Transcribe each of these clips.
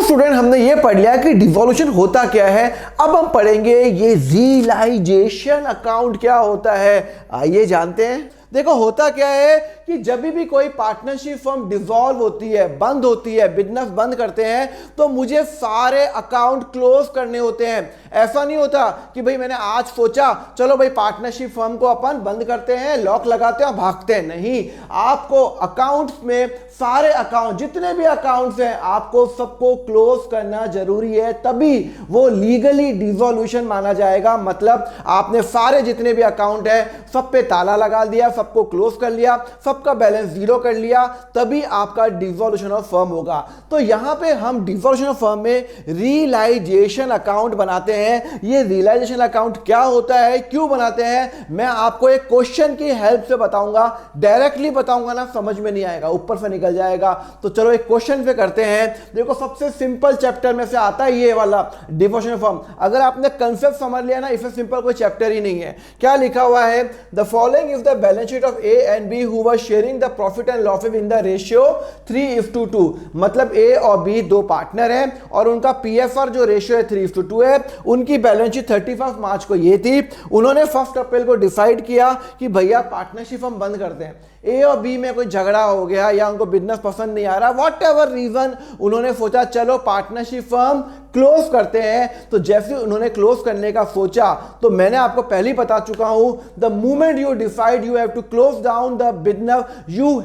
Student हमने ये पढ़ लिया कि डिवॉल्यूशन होता क्या है। अब हम पढ़ेंगे ये रियलाइजेशन अकाउंट क्या होता है। आइए जानते हैं। देखो होता क्या है कि जब भी कोई पार्टनरशिप फर्म डिसॉल्व होती है, बंद होती है, बिजनेस बंद करते हैं, तो मुझे सारे अकाउंट क्लोज करने होते हैं। ऐसा नहीं होता कि भाई मैंने आज सोचा चलो भाई पार्टनरशिप फर्म को अपन बंद करते हैं, लॉक लगाते हैं और भागते हैं। नहीं, आपको अकाउंट्स में सारे अकाउंट जितने भी अकाउंट्स हैं आपको सबको क्लोज करना जरूरी है, तभी वो लीगली डिसॉल्यूशन माना जाएगा। मतलब आपने सारे जितने भी अकाउंट है सब पे ताला लगा दिया, सबको क्लोज कर लिया, सबका बैलेंस जीरो कर लिया, तभी आपका डिसॉल्यूशन ऑफ फर्म होगा। तो यहां पे हम डिसॉल्यूशन ऑफ फर्म में रियलाइजेशन अकाउंट बनाते हैं। ये रियलाइजेशन अकाउंट क्या होता है, क्यों बनाते हैं, मैं आपको एक क्वेश्चन की हेल्प से बताऊंगा। डायरेक्टली बताऊंगा ना समझ में नहीं आएगा, ऊपर से निकल जाएगा। तो चलो एक क्वेश्चन पे करते हैं। देखो सबसे सिंपल चैप्टर में से आता है ये वाला डिसॉल्यूशन ऑफ फर्म। अगर आपने कंसेप्ट समझ लिया ना, इससे सिंपल कोई चैप्टर ही नहीं है। क्या लिखा हुआ है, the following is the balance sheet of A and B who were sharing the profit and losses in the ratio 3:2। मतलब ए और बी दो पार्टनर हैं और उनका पीएफआर जो रेशियो है 3:2 है। उनकी बैलेंस शीट 31 मार्च को ये थी। उन्होंने 1 अप्रैल को डिसाइड किया कि भैया पार्टनरशिप हम बंद करते हैं। ए और बी में कोई झगड़ा हो गया या उनको बिजनेस पसंद नहीं आ रहा, वॉट एवर रीजन, उन्होंने सोचा चलो पार्टनरशिप फर्म क्लोज करते हैं। तो जैसे उन्होंने क्लोज करने का सोचा, तो मैंने आपको पहले ही बता चुका हूं, the moment you decide you have to close down the business, you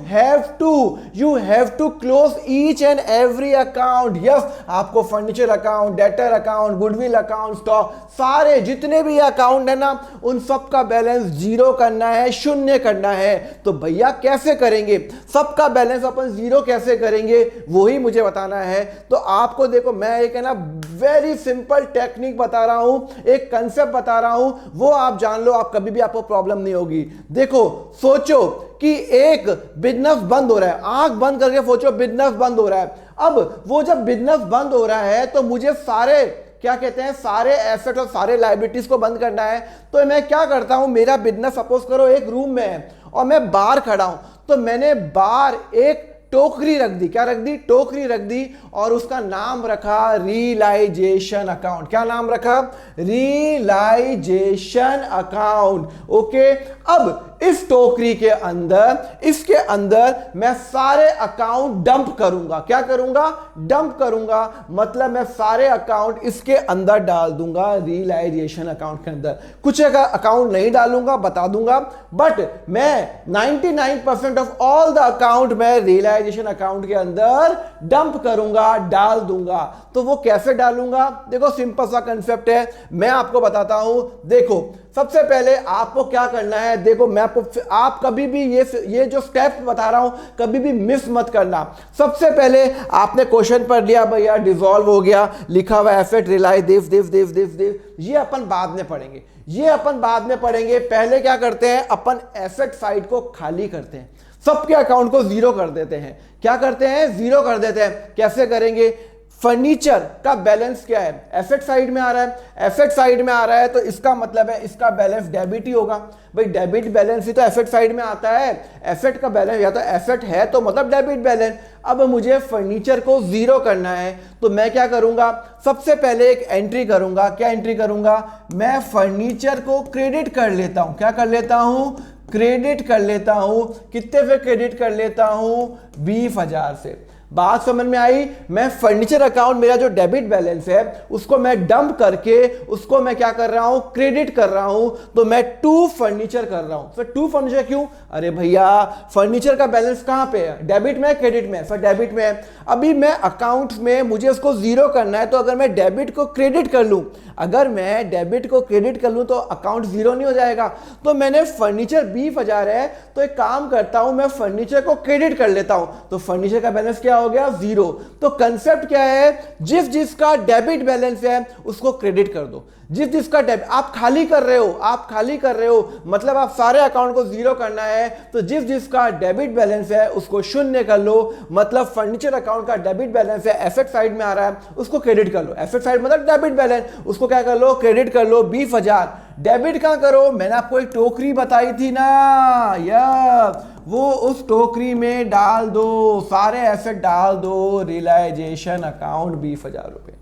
have to close each and every account. Yes, आपको furniture account, debtor account, goodwill account, stock, सारे जितने भी अकाउंट है ना, उन सब का बैलेंस जीरो करना है, शून्य करना है। तो भैया कैसे करेंगे, सबका बैलेंस अपन जीरो कैसे करेंगे, वही मुझे बताना है। तो आपको देखो मैं एक है ना वेरी सिंपल टेक्निक बता रहा हूं, एक कंसेप्ट बता रहा हूं, वो आप जान लो, आप कभी भी आपको प्रॉब्लम नहीं होगी। देखो सोचो कि एक बिजनेस बंद हो रहा है, आंख बंद करके सोचो बिजनेस बंद हो रहा है। अब वो जब बिजनेस बंद हो रहा है तो मुझे सारे क्या कहते हैं, सारे एसेट और सारे लायबिलिटीज को बंद करना है। तो मैं क्या करता हूं, मेरा बिजनेस सपोज करो एक रूम में है और मैं बाहर खड़ा हूं, तो मैंने बाहर एक टोकरी रख दी। क्या रख दी, टोकरी रख दी, और उसका नाम रखा रियलाइजेशन अकाउंट। क्या नाम रखा, रियलाइजेशन अकाउंट। ओके, अब इस टोकरी के अंदर, इसके अंदर मैं सारे अकाउंट डंप करूंगा। क्या करूंगा, डंप करूंगा। मतलब मैं सारे अकाउंट इसके अंदर डाल दूंगा, रियलाइजेशन अकाउंट के अंदर। कुछ अकाउंट नहीं डालूंगा, बता दूंगा, बट मैं 99% ऑफ ऑल द अकाउंट मैं रियलाइजेशन अकाउंट के अंदर डंप करूंगा, डाल दूंगा। तो वो कैसे डालूंगा, देखो सिंपल सा कंसेप्ट है, मैं आपको बताता हूं। देखो सबसे पहले आपको क्या करना है, देखो मैं आपको, आप कभी भी ये जो स्टेप बता रहा हूं कभी भी मिस मत करना। सबसे पहले आपने क्वेश्चन पढ़ लिया, भैया डिसॉल्व हो गया, लिखा हुआ एसेट रियलाइज दिस, ये अपन बाद में पढ़ेंगे, ये अपन बाद में पढ़ेंगे। पहले क्या करते हैं, अपन एसेट साइड को खाली करते हैं, सबके अकाउंट को जीरो कर देते हैं। क्या करते हैं, जीरो कर देते हैं। कैसे करेंगे, फर्नीचर का बैलेंस क्या है, एसेट साइड में आ रहा है, एसेट साइड में आ रहा है, तो इसका मतलब है इसका बैलेंस डेबिट ही होगा। भाई डेबिट बैलेंस ही तो एसेट साइड में आता है, एसेट का बैलेंस या तो एसेट है तो मतलब डेबिट बैलेंस। अब मुझे फर्नीचर को जीरो करना है, तो मैं क्या करूंगा, सबसे पहले एक एंट्री करूंगा। क्या एंट्री करूंगा, मैं फर्नीचर को क्रेडिट कर लेता हूं। क्या कर लेता हूं, क्रेडिट कर लेता हूं। कितने से क्रेडिट कर लेता हूं, 20,000 से। बात समझ में आई। मैं फर्नीचर अकाउंट, मेरा जो डेबिट बैलेंस है उसको मैं डंप करके उसको मैं क्या कर रहा हूं, क्रेडिट कर रहा हूं। तो मैं टू फर्नीचर कर रहा हूं। सर टू फर्नीचर क्यों, अरे भैया फर्नीचर का बैलेंस कहां पे है, डेबिट में, क्रेडिट में, सर डेबिट में है। अभी मैं अकाउंट में मुझे उसको जीरो करना है, तो अगर मैं डेबिट को क्रेडिट कर लूं, अगर मैं डेबिट को क्रेडिट कर लूं तो अकाउंट जीरो नहीं हो जाएगा। तो मैंने फर्नीचर 20,000 है, तो एक काम करता हूं, मैं फर्नीचर को क्रेडिट कर लेता हूं, तो फर्नीचर का बैलेंस क्या हो गया, जीरो। तो कंसेप्ट क्या है, जिसका डेबिट बैलेंस है उसको क्रेडिट कर दो। जिसका डेबिट, आप खाली कर रहे हो, आप खाली कर रहे हो, मतलब आप सारे अकाउंट को जीरो करना है। तो जिसका डेबिट बैलेंस है उसको शून्य कर लो। मतलब फर्नीचर अकाउंट का डेबिट बैलेंस है, एसेट साइड में आ रहा है, उसको क्रेडिट कर लो। एसेट साइड मतलब डेबिट बैलेंस, उसको क्या कर लो, क्रेडिट कर लो। 20,000 डेबिट कहां करो, मैंने आपको एक टोकरी बताई थी ना, या वो उस टोकरी में डाल दो, सारे एसेट डाल दो, रियलाइजेशन अकाउंट 20,000 रुपए।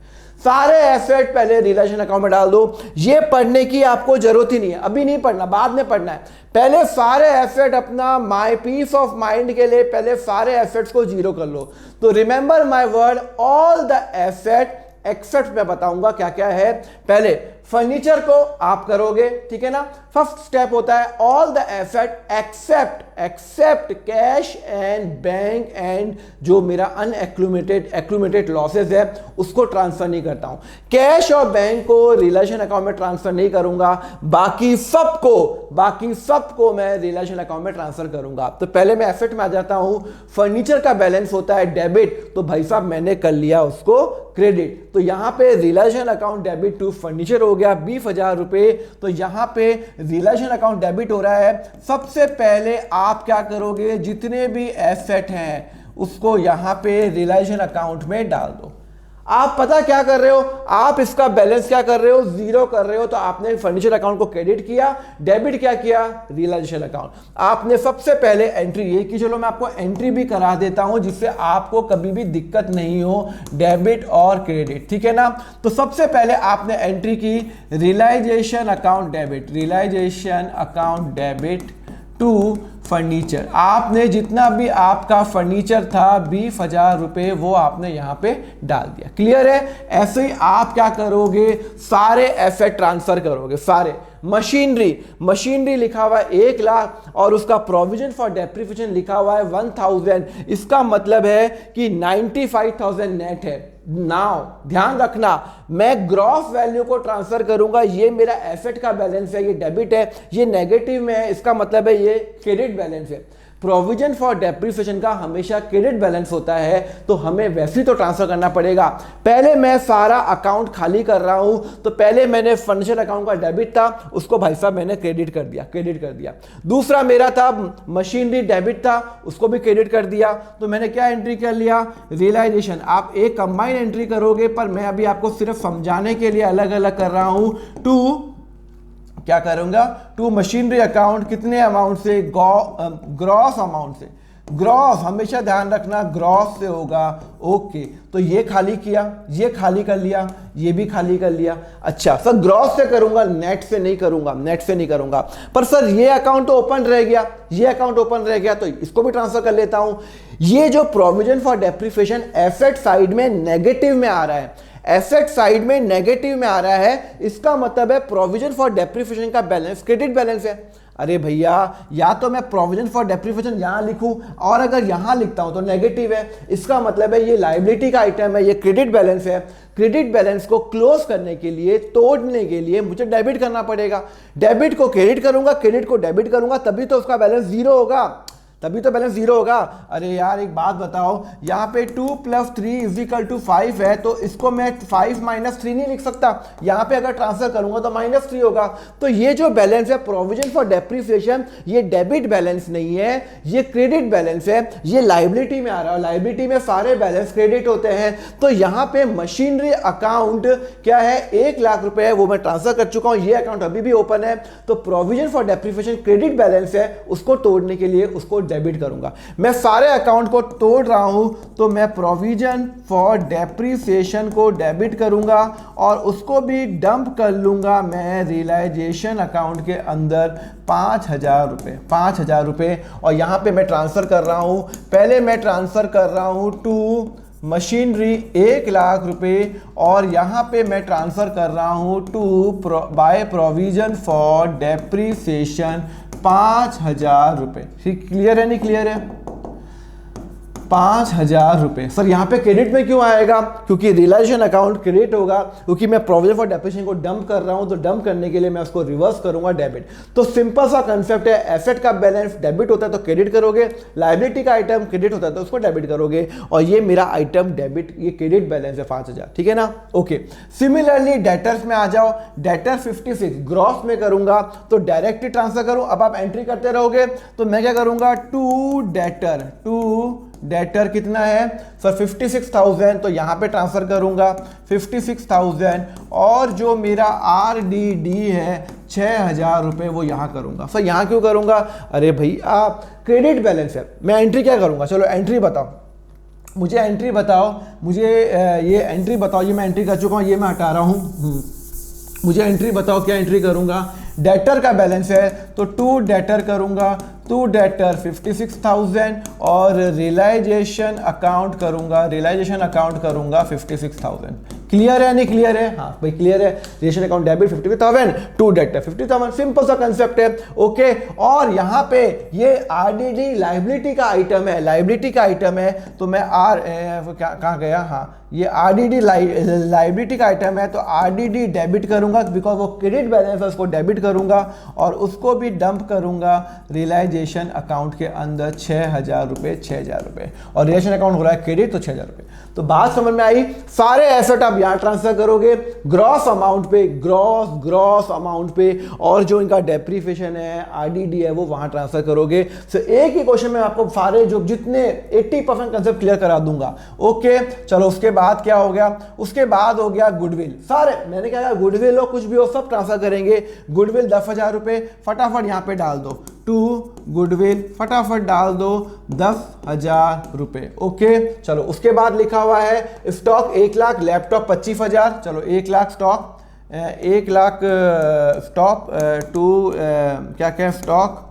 सारे एसेट पहले रियलाइजेशन अकाउंट में डाल दो। ये पढ़ने की आपको जरूरत ही नहीं है, अभी नहीं पढ़ना, बाद में पढ़ना है। पहले सारे एसेट अपना माय पीस ऑफ माइंड के लिए पहले सारे एसेट्स को जीरो कर लो। तो remember my word, all the asset except मैं बताऊंगा क्या क्या है। पहले फर्नीचर को आप करोगे, ठीक है ना। फर्स्ट स्टेप होता है all the asset except cash and bank and जो मेरा एक्लूमेटेड लॉसेस है उसको ट्रांसफर नहीं करता हूं। कैश और बैंक को रियलाइजेशन अकाउंट में ट्रांसफर नहीं करूंगा, बाकी सबको मैं रियलाइजेशन अकाउंट में ट्रांसफर करूंगा। तो पहले मैं एसेट में आ जाता हूं। फर्नीचर का बैलेंस होता है डेबिट, तो भाई साहब मैंने कर लिया उसको क्रेडिट। तो यहां पे realisation account debit to furniture हो गया 20,000 रुपए। तो यहां पे रियलाइजेशन अकाउंट डेबिट हो रहा है। सबसे पहले आप क्या करोगे, जितने भी एसेट हैं उसको यहां पे रियलाइजेशन अकाउंट में डाल दो। आप पता क्या कर रहे हो, आप इसका बैलेंस क्या कर रहे हो, जीरो कर रहे हो। तो आपने फर्नीचर अकाउंट को क्रेडिट किया, डेबिट क्या किया, रियलाइजेशन अकाउंट। आपने सबसे पहले एंट्री ये की, चलो मैं आपको एंट्री भी करा देता हूं जिससे आपको कभी भी दिक्कत नहीं हो, डेबिट और क्रेडिट, ठीक है ना। तो सबसे पहले आपने एंट्री की realisation account debit to furniture. आपने जितना भी आपका फर्नीचर था 20,000 रुपए वो आपने यहां पे डाल दिया। क्लियर है। ऐसे ही आप क्या करोगे, सारे एसेट ट्रांसफर करोगे, सारे। मशीनरी लिखा हुआ है 1 लाख और उसका प्रोविजन फॉर डेप्रिसिएशन लिखा हुआ है 1,000। इसका मतलब है कि 95,000 नेट है। नाउ ध्यान रखना, मैं ग्रॉस वैल्यू को ट्रांसफर करूंगा। ये मेरा एसेट का बैलेंस है, ये डेबिट है, ये नेगेटिव में है, इसका मतलब है ये क्रेडिट बैलेंस है। प्रोविजन फॉर डेप्रिसिएशन का हमेशा क्रेडिट बैलेंस होता है, तो हमें वैसे तो ट्रांसफर करना पड़ेगा। पहले मैं सारा अकाउंट खाली कर रहा हूं, तो पहले मैंने फर्नीचर अकाउंट का डेबिट था उसको भाई साहब मैंने क्रेडिट कर दिया। दूसरा मेरा था मशीनरी डेबिट था, उसको भी क्रेडिट कर दिया। तो मैंने क्या एंट्री कर लिया, रियलाइजेशन। आप एक कंबाइंड एंट्री करोगे, पर मैं अभी आपको सिर्फ समझाने के लिए अलग अलग कर रहा हूं। क्या करूंगा, टू मशीनरी अकाउंट कितने अमाउंट से, ग्रॉस अमाउंट से। ग्रॉस हमेशा ध्यान रखना ग्रॉस से होगा। ओके, तो ये खाली किया, ये खाली कर लिया, ये भी खाली कर लिया। अच्छा सर ग्रॉस से करूंगा, नेट से नहीं करूंगा। पर सर ये अकाउंट तो ओपन रह गया, तो इसको भी ट्रांसफर कर लेता हूं। ये जो provision for depreciation asset side में नेगेटिव में आ रहा है, इसका मतलब है प्रोविजन फॉर डेप्रिसिएशन का बैलेंस क्रेडिट बैलेंस है। अरे भैया, या तो मैं प्रोविजन फॉर डेप्रिसिएशन यहां लिखूं और अगर यहां लिखता हूं तो नेगेटिव है, इसका मतलब है ये लायबिलिटी का आइटम है, ये क्रेडिट बैलेंस है। क्रेडिट बैलेंस को क्लोज करने के लिए, तोड़ने के लिए मुझे डेबिट करना पड़ेगा। डेबिट को क्रेडिट करूंगा, क्रेडिट को डेबिट करूंगा, तभी तो उसका बैलेंस जीरो होगा। अरे यार एक बात बताओ, यहाँ पे 2 + 3 = 5 है, तो इसको मैं 5 - 3 नहीं लिख सकता। यहाँ पे अगर ट्रांसफर करूंगा तो -3 होगा। तो ये जो बैलेंस है प्रोविजन फॉर डेप्रिसिएशन, ये डेबिट बैलेंस नहीं है, ये क्रेडिट बैलेंस है। ये लायबिलिटी में आ रहा है, लायबिलिटी में सारे बैलेंस क्रेडिट होते हैं। तो यहाँ पे मशीनरी अकाउंट क्या है, 1 लाख रुपए है, वो मैं ट्रांसफर कर चुका हूँ। ये अकाउंट अभी भी ओपन है। तो provision for depreciation credit balance है, उसको तोड़ने के लिए उसको डेबिट करूंगा। मैं सारे अकाउंट को तोड़ रहा हूं, तो मैं प्रोविजन फॉर डेप्रिसिएशन को डेबिट करूंगा और उसको भी डंप कर लूंगा मैं रियलाइजेशन अकाउंट के अंदर 5,000 रुपए। और यहां पे मैं ट्रांसफर कर रहा हूं, पहले मैं ट्रांसफर कर रहा हूं टू मशीनरी 1 लाख रुपए और यहां पे मैं ट्रांसफर कर रहा हूं to by provision for depreciation 5,000 रुपए। ठीक, क्लियर है नहीं क्लियर है? 5,000 रुपए। सर यहाँ पे क्रेडिट में क्यों आएगा? क्योंकि रियलाइजेशन अकाउंट क्रेडिट होगा, क्योंकि मैं प्रोविजन फॉर डेप्रिसिएशन को डंप कर रहा हूं, तो डंप करने के लिए मैं उसको रिवर्स करूंगा डेबिट। तो सिंपल सा कंसेप्ट है, एसेट का बैलेंस डेबिट होता है तो क्रेडिट करोगे, लायबिलिटी का आइटम क्रेडिट होता है तो उसको डेबिट करोगे, और ये मेरा आइटम डेबिट, ये क्रेडिट बैलेंस है 5,000। ठीक है ना? ओके। सिमिलरली डेटर्स में आ जाओ। डेटर 56 ग्रॉस में करूंगा तो डायरेक्ट ट्रांसफर करूं। अब आप एंट्री करते रहोगे, तो मैं क्या करूंगा, टू डेटर कितना है सर 56,000, तो यहाँ पे ट्रांसफर करूँगा 56,000 और जो मेरा RDD है 6,000 रुपये वो यहाँ करूँगा। सर यहाँ क्यों करूँगा? अरे भाई आप क्रेडिट बैलेंस है, मैं एंट्री क्या करूँगा? चलो एंट्री बताओ, मुझे एंट्री बताओ, मुझे ये एंट्री बताओ, ये मैं एंट्री कर चुका हूँ, ये मैं हटा रहा हूँ। मुझे एंट्री बताओ, क्या एंट्री करूँगा? डेटर का बैलेंस है तो टू डेटर करूँगा, टू डेटर 56,000 और रियलाइजेशन अकाउंट करूँगा, रियलाइजेशन अकाउंट करूँगा 56,000। क्लियर है नहीं क्लियर है? हाँ भाई क्लियर है। Realisation account debit 50,000, to debtor 50,000, simple सा कंसेप्ट है। ओके, और यहाँ पे ये RDD लाइबिलिटी का आइटम है, लाइबिलिटी का आइटम है, तो मैं कहाँ गया? हाँ, ये RDD लाइबिलिटी का आइटम है तो RDD डेबिट करूंगा बिकॉज वो क्रेडिट बैलेंस है, उसको डेबिट करूंगा और उसको भी डंप करूंगा रियलाइजेशन अकाउंट के अंदर 6,000 रुपये, 6,000 रुपये, और रियलाइजेशन अकाउंट हो रहा है क्रेडिट तो 6,000 रुपये। तो बात समझ में आई? सारे एसेट आप यहाँ ट्रांसफर करोगे ग्रॉस अमाउंट पे, ग्रॉस अमाउंट पे, और जो इनका डेप्रीफिएशन है RDD है वो वहां ट्रांसफर करोगे। तो एक ही क्वेश्चन में आपको सारे जो जितने 80% कंसेप्ट क्लियर करा दूंगा। ओके चलो, उसके बाद क्या हो गया? उसके बाद हो गया गुडविल। सारे मैंने क्या कहा, गुडविल हो कुछ भी हो सब ट्रांसफर करेंगे। गुडविल 10,000 रुपये फटाफट यहाँ पे डाल दो, टू गुडविल फटाफट डाल दो 10,000 रुपये। ओके चलो, उसके बाद लिखा हुआ है स्टॉक 1 लाख, लैपटॉप 25,000। चलो 1 lakh stock, 1 lakh stock, to क्या क्या स्टॉक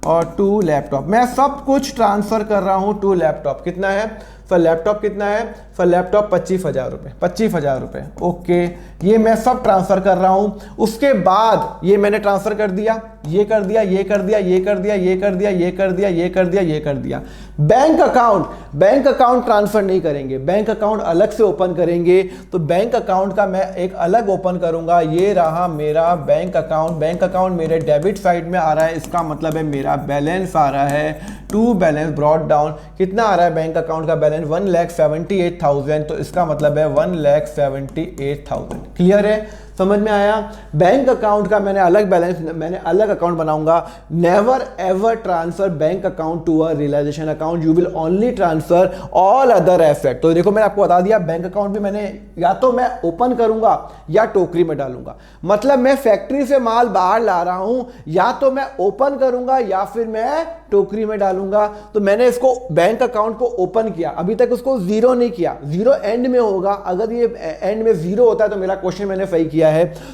और टू लैपटॉप। मैं सब कुछ ट्रांसफर कर रहा हूं टू लैपटॉप। कितना है सर लैपटॉप? कितना है सर लैपटॉप? 25,000 रुपये, 25,000 रुपये। ओके, ये मैं सब ट्रांसफर कर रहा हूं। उसके बाद ये मैंने ट्रांसफर कर दिया, ये कर दिया, ये कर दिया, ये कर दिया, ये कर दिया, ये कर दिया, ये कर दिया, ये कर दिया। बैंक अकाउंट ट्रांसफर नहीं करेंगे, बैंक अकाउंट अलग से ओपन करेंगे। तो बैंक अकाउंट का मैं एक अलग ओपन करूंगा। ये रहा मेरा बैंक अकाउंट, बैंक अकाउंट मेरे डेबिट साइड में आ रहा है, इसका मतलब है मेरा बैलेंस आ रहा है टू बैलेंस ब्रॉट डाउन। कितना आ रहा है बैंक अकाउंट का बैलेंस? 1,78,000, तो इसका मतलब है 1,78,000। क्लियर है? समझ में आया? बैंक अकाउंट का मैंने अलग बैलेंस, मैंने अलग अकाउंट बनाऊंगा। Never ever transfer bank account to a realisation account, you will only transfer all other asset. तो देखो मैंने आपको बता दिया, बैंक अकाउंट भी मैंने या तो मैं ओपन करूंगा या टोकरी में डालूंगा। मतलब मैं फैक्ट्री से माल बाहर ला रहा हूं, या तो मैं ओपन करूंगा या फिर मैं टोकरी में डालूंगा। तो मैंने इसको बैंक अकाउंट को ओपन किया, अभी तक उसको जीरो नहीं किया, जीरो एंड में होगा। अगर ये एंड में जीरो होता है तो मेरा क्वेश्चन मैंने सही किया है।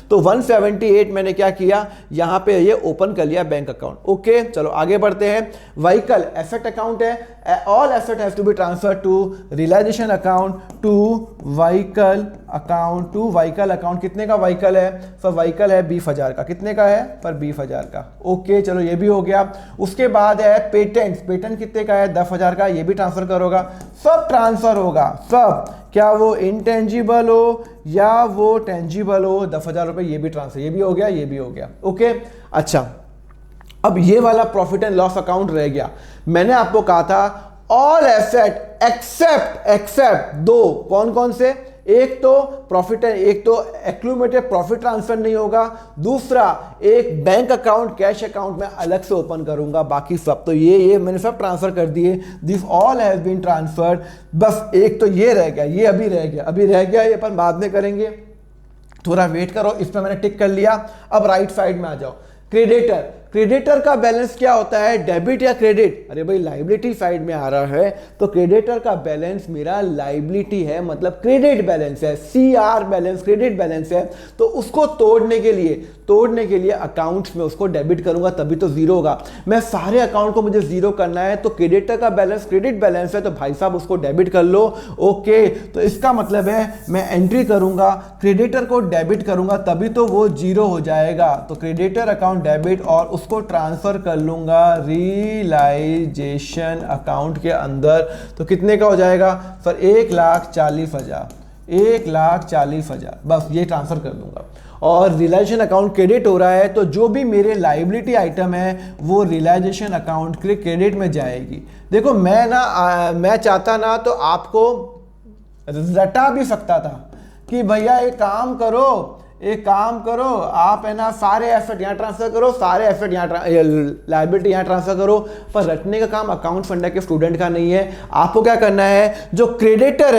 तो 178 मैंने क्या किया, यहां पे ये ओपन कर लिया बैंक अकाउंट। ओके चलो आगे बढ़ते हैं। व्हीकल एसेट अकाउंट है, all asset has to be transfer to realisation account to vehicle account, to vehicle account. कितने का व्हीकल है सर? व्हीकल है 20,000 का। कितने का है पर? 20,000 का। ओके चलो ये भी हो गया। उसके बाद है पेटेंट, पेटेंट कितने का है? 10,000 का। ये भी ट्रांसफर करोगा, सब ट्रांसफर होगा सब, क्या वो इंटेंजिबल हो या वो टेंजिबल हो। 10,000 रुपये ये भी ट्रांसफर, ये भी हो गया, ये भी हो गया। ओके अच्छा, अब ये वाला प्रॉफिट एंड लॉस अकाउंट रह गया। मैंने आपको कहा था ऑल एसेट एक्सेप्ट दो, कौन कौन से? एक तो प्रॉफिट है, एक तो एक्यूमुलेटेड प्रॉफिट ट्रांसफर नहीं होगा, दूसरा एक बैंक अकाउंट कैश अकाउंट में अलग से ओपन करूंगा। बाकी सब तो ये मैंने सब ट्रांसफर कर दिए, this all has been transferred. बस एक तो ये रह गया, ये अभी रह गया, ये अपन बाद में करेंगे, थोड़ा वेट करो। इस पर मैंने टिक कर लिया। अब राइट साइड में आ जाओ। क्रेडिटर, क्रेडिटर का बैलेंस क्या होता है? डेबिट या क्रेडिट? अरे भाई लाइबिलिटी साइड में आ रहा है तो क्रेडिटर का बैलेंस मेरा लाइबिलिटी है, मतलब क्रेडिट बैलेंस है, CR बैलेंस क्रेडिट बैलेंस है। तो उसको तोड़ने के लिए अकाउंट्स में उसको डेबिट करूंगा, तभी तो जीरो होगा। मैं सारे अकाउंट को मुझे जीरो करना है, तो क्रेडिटर का बैलेंस क्रेडिट बैलेंस है, तो भाई साहब उसको डेबिट कर लो। ओके तो इसका मतलब है मैं एंट्री करूंगा, क्रेडिटर को डेबिट करूंगा, तभी तो वो जीरो हो जाएगा। तो क्रेडिटर अकाउंट डेबिट और उसको ट्रांसफर कर लूंगा रियलाइजेशन अकाउंट के अंदर। तो कितने का हो जाएगा सर? 1,40,000, 1,40,000, बस ये ट्रांसफर कर दूंगा। और रियलाइजेशन अकाउंट क्रेडिट हो रहा है, तो जो भी मेरे लाइबिलिटी आइटम है वो रियलाइजेशन अकाउंट के क्रेडिट में जाएगी। देखो मैं चाहता ना तो आपको रटा भी सकता था कि भैया एक काम करो, एक काम करो, आप है ना सारे एसेट यहाँ ट्रांसफर करो, सारे एसेट यहाँ लायबिलिटी यहाँ ट्रांसफर करो। पर रटने का काम अकाउंट फंडर के स्टूडेंट का नहीं है। आपको क्या करना है, जो क्रेडिटर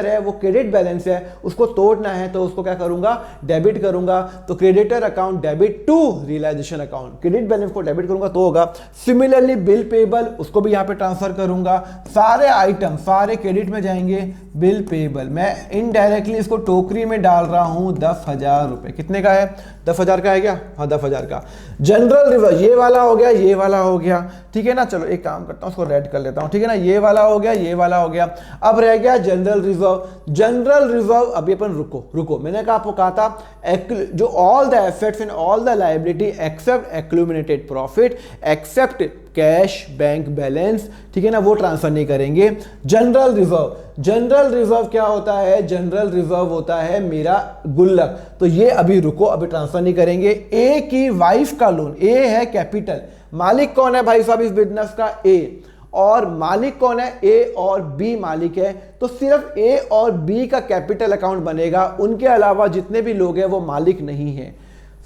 है वो क्रेडिट बैलेंस है उसको तोड़ना है। तो उसको क्या करूंगा, डेबिट करूंगा। तो creditor account debit to realisation account, credit balance को डेबिट करूंगा तो होगा। सिमिलरली बिल पेबल उसको भी यहाँ पे ट्रांसफर करूंगा। सारे आइटम सारे क्रेडिट में जाएंगे, बिल पेबल मैं इनडायरेक्टली इसको टोकरी में डाल रहा हूं 10,000 रुपए। कितने का है, 10,000 का है क्या, हाँ 10,000 का। जनरल रिजर्व ये वाला हो गया, ये वाला हो गया, ठीक है ना। चलो एक काम करता हूं, उसको रेड कर लेता हूं, ठीक है ना। ये वाला हो गया, ये वाला हो गया। अब रह गया जनरल रिजर्व। जनरल रिजर्व अभी अपन रुको मैंने कहा, आपको कहा था जो all the assets and all the liability except accumulated profit except cash bank balance, ठीक है ना, वो ट्रांसफर नहीं करेंगे। जनरल रिजर्व क्या होता है, जनरल रिजर्व होता है मेरा गुल्लक। तो ये अभी रुको, अभी ट्रांसफर नहीं करेंगे। ए की वाइफ का लोन, ए है कैपिटल, मालिक कौन है भाई साहब इस बिजनेस का, ए, और मालिक कौन है, ए और बी मालिक है। तो सिर्फ ए और बी का कैपिटल अकाउंट बनेगा, उनके अलावा जितने भी लोग हैं वो मालिक नहीं है।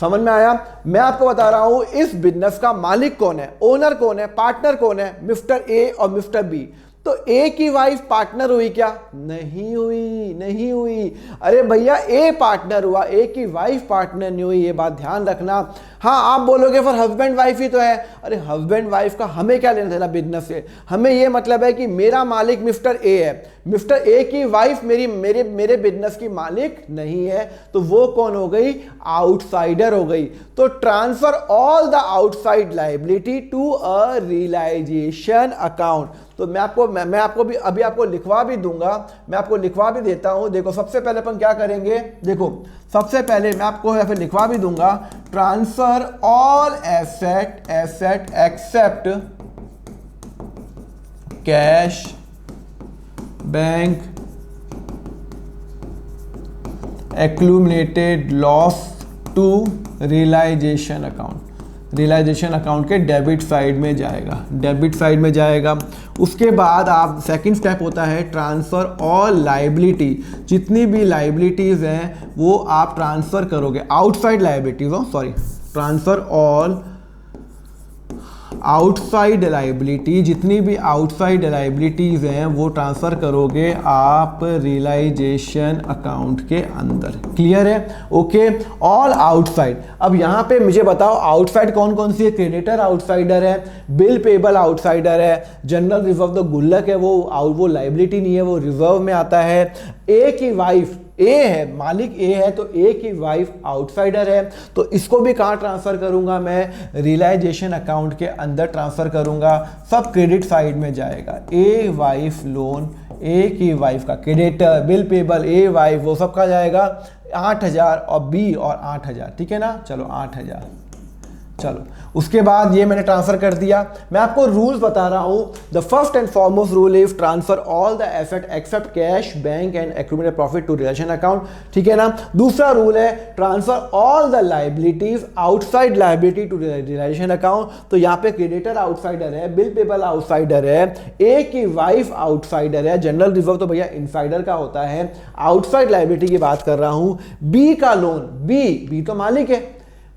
समझ में आया। मैं आपको बता रहा हूं इस बिजनेस का मालिक कौन है, ओनर कौन है, पार्टनर कौन है, मिस्टर ए और मिस्टर बी। तो ए की वाइफ पार्टनर हुई क्या, नहीं हुई। अरे भैया ए पार्टनर हुआ, ए की वाइफ पार्टनर नहीं हुई, ये बात ध्यान रखना। हाँ आप बोलोगे फिर हस्बैंड वाइफ ही तो है। अरे हस्बैंड वाइफ का हमें क्या लेना देना बिजनेस से, हमें ये मतलब है कि मेरा मालिक मिस्टर ए है, मिस्टर ए की वाइफ मेरे बिजनेस की मालिक नहीं है। तो वो कौन हो गई, आउटसाइडर हो गई। तो transfer all the outside liability to a realisation account. तो मैं आपको भी अभी आपको लिखवा भी दूंगा, मैं आपको लिखवा भी देता हूं। देखो सबसे पहले अपन क्या करेंगे, देखो सबसे पहले मैं आपको या फिर लिखवा भी दूंगा, transfer all asset except cash bank accumulated loss to realisation account. Realisation account के डेबिट साइड में जाएगा। उसके बाद आप सेकंड स्टेप होता है ट्रांसफर ऑल लायबिलिटी, जितनी भी लायबिलिटीज हैं वो आप ट्रांसफर करोगे, outside liabilities transfer all outside liability, जितनी भी आउटसाइड लायबिलिटीज हैं वो ट्रांसफर करोगे आप रियलाइजेशन अकाउंट के अंदर। क्लियर है, ओके। All outside. अब यहां पे मुझे बताओ आउटसाइड कौन कौन सी है, क्रेडिटर आउटसाइडर है, बिल पेबल आउटसाइडर है, जनरल रिजर्व तो गुल्लक है, वो लायबिलिटी नहीं है, वो रिजर्व में आता है। ए की वाइफ, ए है मालिक, ए है तो ए की वाइफ आउटसाइडर है। तो इसको भी कहां ट्रांसफर करूंगा मैं, रियलाइजेशन अकाउंट के अंदर ट्रांसफर करूंगा। सब क्रेडिट साइड में जाएगा। ए वाइफ लोन, ए की वाइफ का creditor, bill payable, A wife, वो सब का जाएगा 8,000 और बी और 8,000, ठीक है ना। चलो 8,000, चलो उसके बाद ये मैंने ट्रांसफर कर दिया। मैं आपको रूल्स बता रहा हूं। The first and foremost rule is transfer all the asset except cash bank and accumulated profit to realisation account, ठीक है ना। दूसरा रूल है transfer all the liabilities outside liability to realisation account. तो यहाँ पे क्रेडिटर आउटसाइडर है, bill payable outsider है, ए की वाइफ आउटसाइडर है, जनरल रिजर्व तो भैया इनसाइडर का होता है। आउटसाइड लायबिलिटी की बात कर रहा हूं। बी का लोन, बी तो मालिक है,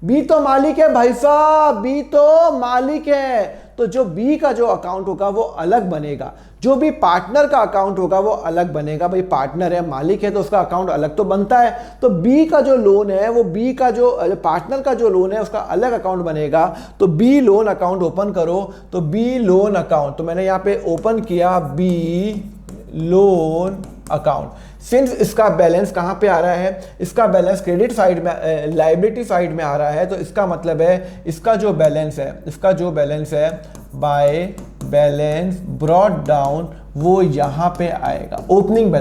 बी तो मालिक है भाई साहब, बी तो मालिक है। तो जो बी का जो अकाउंट होगा वो अलग बनेगा, जो भी पार्टनर का अकाउंट होगा वो अलग बनेगा। भाई पार्टनर है, मालिक है तो उसका अकाउंट अलग तो बनता है। तो बी का जो लोन है वो बी का जो पार्टनर का जो लोन है उसका अलग अकाउंट बनेगा। तो बी लोन अकाउंट ओपन करो। तो बी लोन अकाउंट, तो मैंने यहाँ पे ओपन किया बी लोन अकाउंट। सिंस इसका बैलेंस कहां पे आ रहा है, इसका बैलेंस क्रेडिट साइड में, लायबिलिटी साइड में आ रहा है। तो इसका मतलब है इसका जो बैलेंस है बाय बैलेंस ब्रॉट डाउन वो यहां पे आएगा। ओपनिंग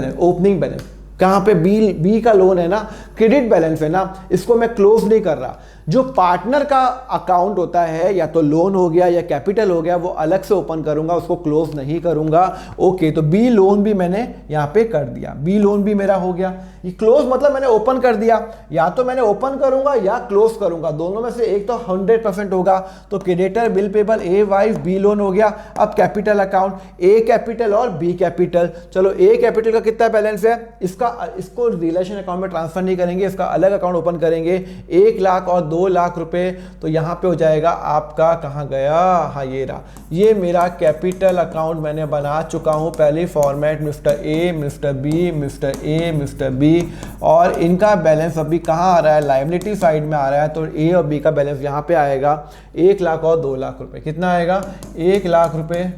बैलेंस कहां पे, बी का लोन है ना, क्रेडिट बैलेंस है ना, इसको मैं क्लोज नहीं कर रहा। जो पार्टनर का अकाउंट होता है या तो लोन हो गया या कैपिटल हो गया वो अलग से ओपन करूंगा, उसको क्लोज नहीं करूंगा। ओके, तो बी लोन भी मैंने यहां पे कर दिया, बी लोन भी मेरा हो गया। ये क्लोज मतलब मैंने ओपन कर दिया, या तो मैंने ओपन करूंगा या क्लोज करूंगा, दोनों में से एक तो 100% होगा। तो creditor, bill payable, A wife, B loan हो गया। अब कैपिटल अकाउंट, ए कैपिटल और बी कैपिटल। चलो ए कैपिटल का कितना बैलेंस है, इसका इसको रिलेशन अकाउंट में ट्रांसफर नहीं करेंगे, इसका अलग अकाउंट ओपन करेंगे 1 लाख और 2 लाख रुपए, तो यहाँ पे हो जाएगा आपका, कहाँ गया, हाँ ये रहा, ये मेरा कैपिटल अकाउंट मैंने बना चुका हूँ पहले format, mister A, mister B, mister A, mister B, और इनका बैलेंस अभी कहाँ आ रहा है, लायबिलिटी साइड में आ रहा है, तो ए और बी का बैलेंस यहाँ पे आएगा 1 लाख और 2 लाख रुपए। कितना आएगा, 1 लाख रुपए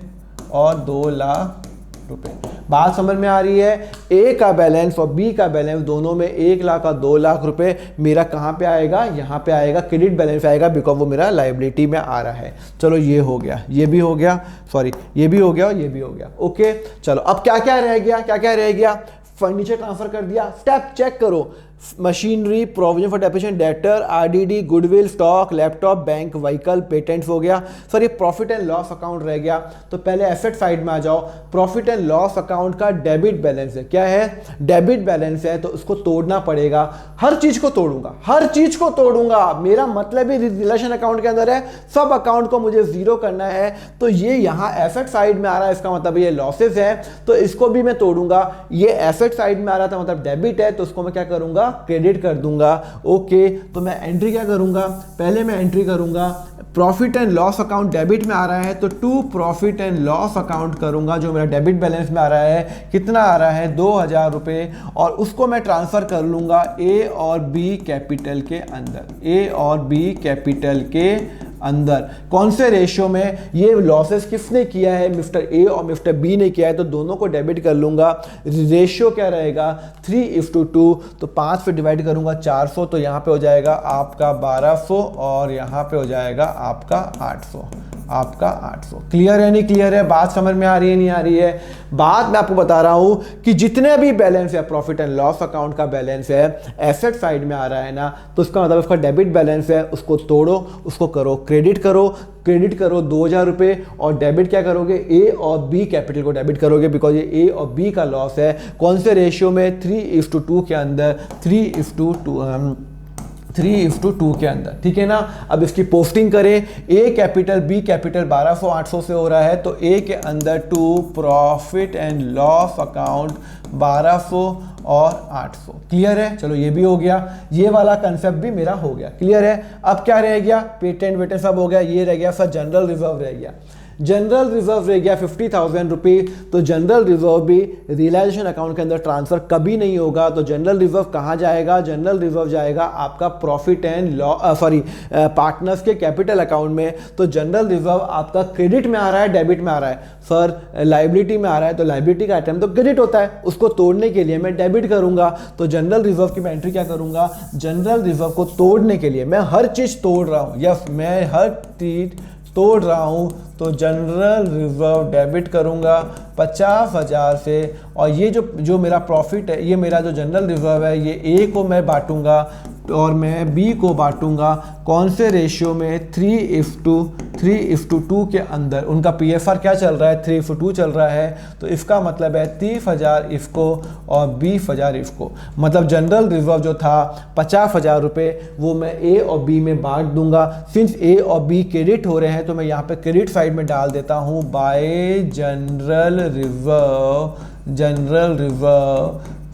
और 2 लाख रुपए। बात समझ में आ रही है, ए का बैलेंस और बी का बैलेंस दोनों में 1 लाख और 2 लाख रुपए मेरा कहाँ पे आएगा, यहाँ पे आएगा, क्रेडिट बैलेंस आएगा, बिकॉज वो मेरा लायबिलिटी में आ रहा है। चलो ये हो गया, ये भी हो गया, सॉरी ये भी हो गया और ये भी हो गया। ओके चलो अब क्या क्या रह गया, क्या क्या रह गया, फर्नीचर ट्रांसफर कर दिया, स्टेप चेक करो, machinery, provision for depreciation, debtor, RDD, goodwill, stock, laptop, bank, vehicle, patents हो गया। सर ये प्रॉफिट एंड लॉस अकाउंट रह गया, तो पहले एसेट साइड में आ जाओ। प्रॉफिट एंड लॉस अकाउंट का डेबिट बैलेंस है, क्या है, डेबिट बैलेंस है, तो उसको तोड़ना पड़ेगा। हर चीज को तोड़ूंगा, हर चीज को तोड़ूंगा, मेरा मतलब ही रिलेशन अकाउंट के अंदर है, सब अकाउंट को मुझे जीरो करना है, तो ये यहाँ एसेट साइड में आ रहा है, इसका मतलब ये लॉसेस है, तो इसको भी मैं तोड़ूंगा। ये एसेट साइड में आ रहा था, मतलब डेबिट है, तो उसको मैं क्या करूंगा, क्रेडिट कर दूंगा। ओके तो मैं एंट्री क्या करूंगा, पहले मैं एंट्री करूंगा profit and loss account debit में आ रहा है, तो to profit and loss account करूंगा, जो मेरा डेबिट बैलेंस में आ रहा है, कितना आ रहा है, 2000 रुपये, और उसको मैं ट्रांसफर कर लूंगा ए और बी कैपिटल के अंदर, ए और बी कैपिटल के अंदर। कौन से रेशियो में, ये लॉसेस किसने किया है, मिस्टर ए और मिस्टर बी ने किया है, तो दोनों को डेबिट कर लूंगा। रेशियो क्या रहेगा, 3:2, तो 5 से डिवाइड करूंगा 400, तो यहाँ पे हो जाएगा आपका 1200 और यहाँ पे हो जाएगा आपका 800, आपका 800। क्लियर है नहीं क्लियर है, बात समझ में आ रही है नहीं आ रही है। बात मैं आपको बता रहा हूं कि जितने भी बैलेंस है, प्रॉफिट एंड लॉस अकाउंट का बैलेंस है, एसेट साइड में आ रहा है ना, तो उसका मतलब उसका डेबिट बैलेंस है, उसको तोड़ो, उसको करो क्रेडिट करो, क्रेडिट करो 2000 रुपये, और डेबिट क्या करोगे, ए और बी कैपिटल को डेबिट करोगे, बिकॉज ये ए और बी का लॉस है। कौन से रेशियो में, 3:2 के अंदर, 3:2 के अंदर, ठीक है ना। अब इसकी पोस्टिंग करें, ए कैपिटल बी कैपिटल 1200 800 से हो रहा है, तो ए के अंदर to profit and loss account 1200 और 800। क्लियर है, चलो ये भी हो गया, ये वाला कंसेप्ट भी मेरा हो गया। क्लियर है, अब क्या रह गया, पेटेंट वेटेंट सब हो गया, ये रह गया सर जनरल रिजर्व रह गया। जनरल रिजर्व रह गया 50,000 रुपये, तो जनरल रिजर्व भी रियलाइजेशन अकाउंट के अंदर ट्रांसफर कभी नहीं होगा, तो जनरल रिजर्व कहाँ जाएगा, जनरल रिजर्व जाएगा आपका प्रॉफिट एंड पार्टनर्स के कैपिटल अकाउंट में। तो जनरल रिजर्व आपका क्रेडिट में आ रहा है, डेबिट में आ रहा है, सर लाइबिलिटी में आ रहा है, तो लाइबिलिटी का आइटम तो क्रेडिट होता है, उसको तोड़ने के लिए मैं डेबिट करूंगा, तो जनरल रिजर्व की मैं एंट्री क्या करूंगा, जनरल रिजर्व को तोड़ने के लिए मैं हर चीज तोड़ रहा हूं, यस मैं हर चीज तोड़ रहा हूं, तो जनरल रिजर्व डेबिट करूंगा 50,000 से, और ये जो मेरा प्रॉफिट है, ये मेरा जो जनरल रिजर्व है, ये ए को मैं बांटूंगा और मैं बी को बांटूंगा। कौन से रेशियो में, 3:2 के अंदर। उनका पीएफआर क्या चल रहा है, 3:2 चल रहा है, तो इसका मतलब है 30,000 इसको और 20,000 इसको। मतलब जनरल रिजर्व जो था 50,000 रुपये, वो मैं ए और बी में बांट दूंगा। सिंस ए और बी क्रेडिट हो रहे हैं, तो मैं यहाँ पे क्रेडिट साइड में डाल देता हूँ bye general reserve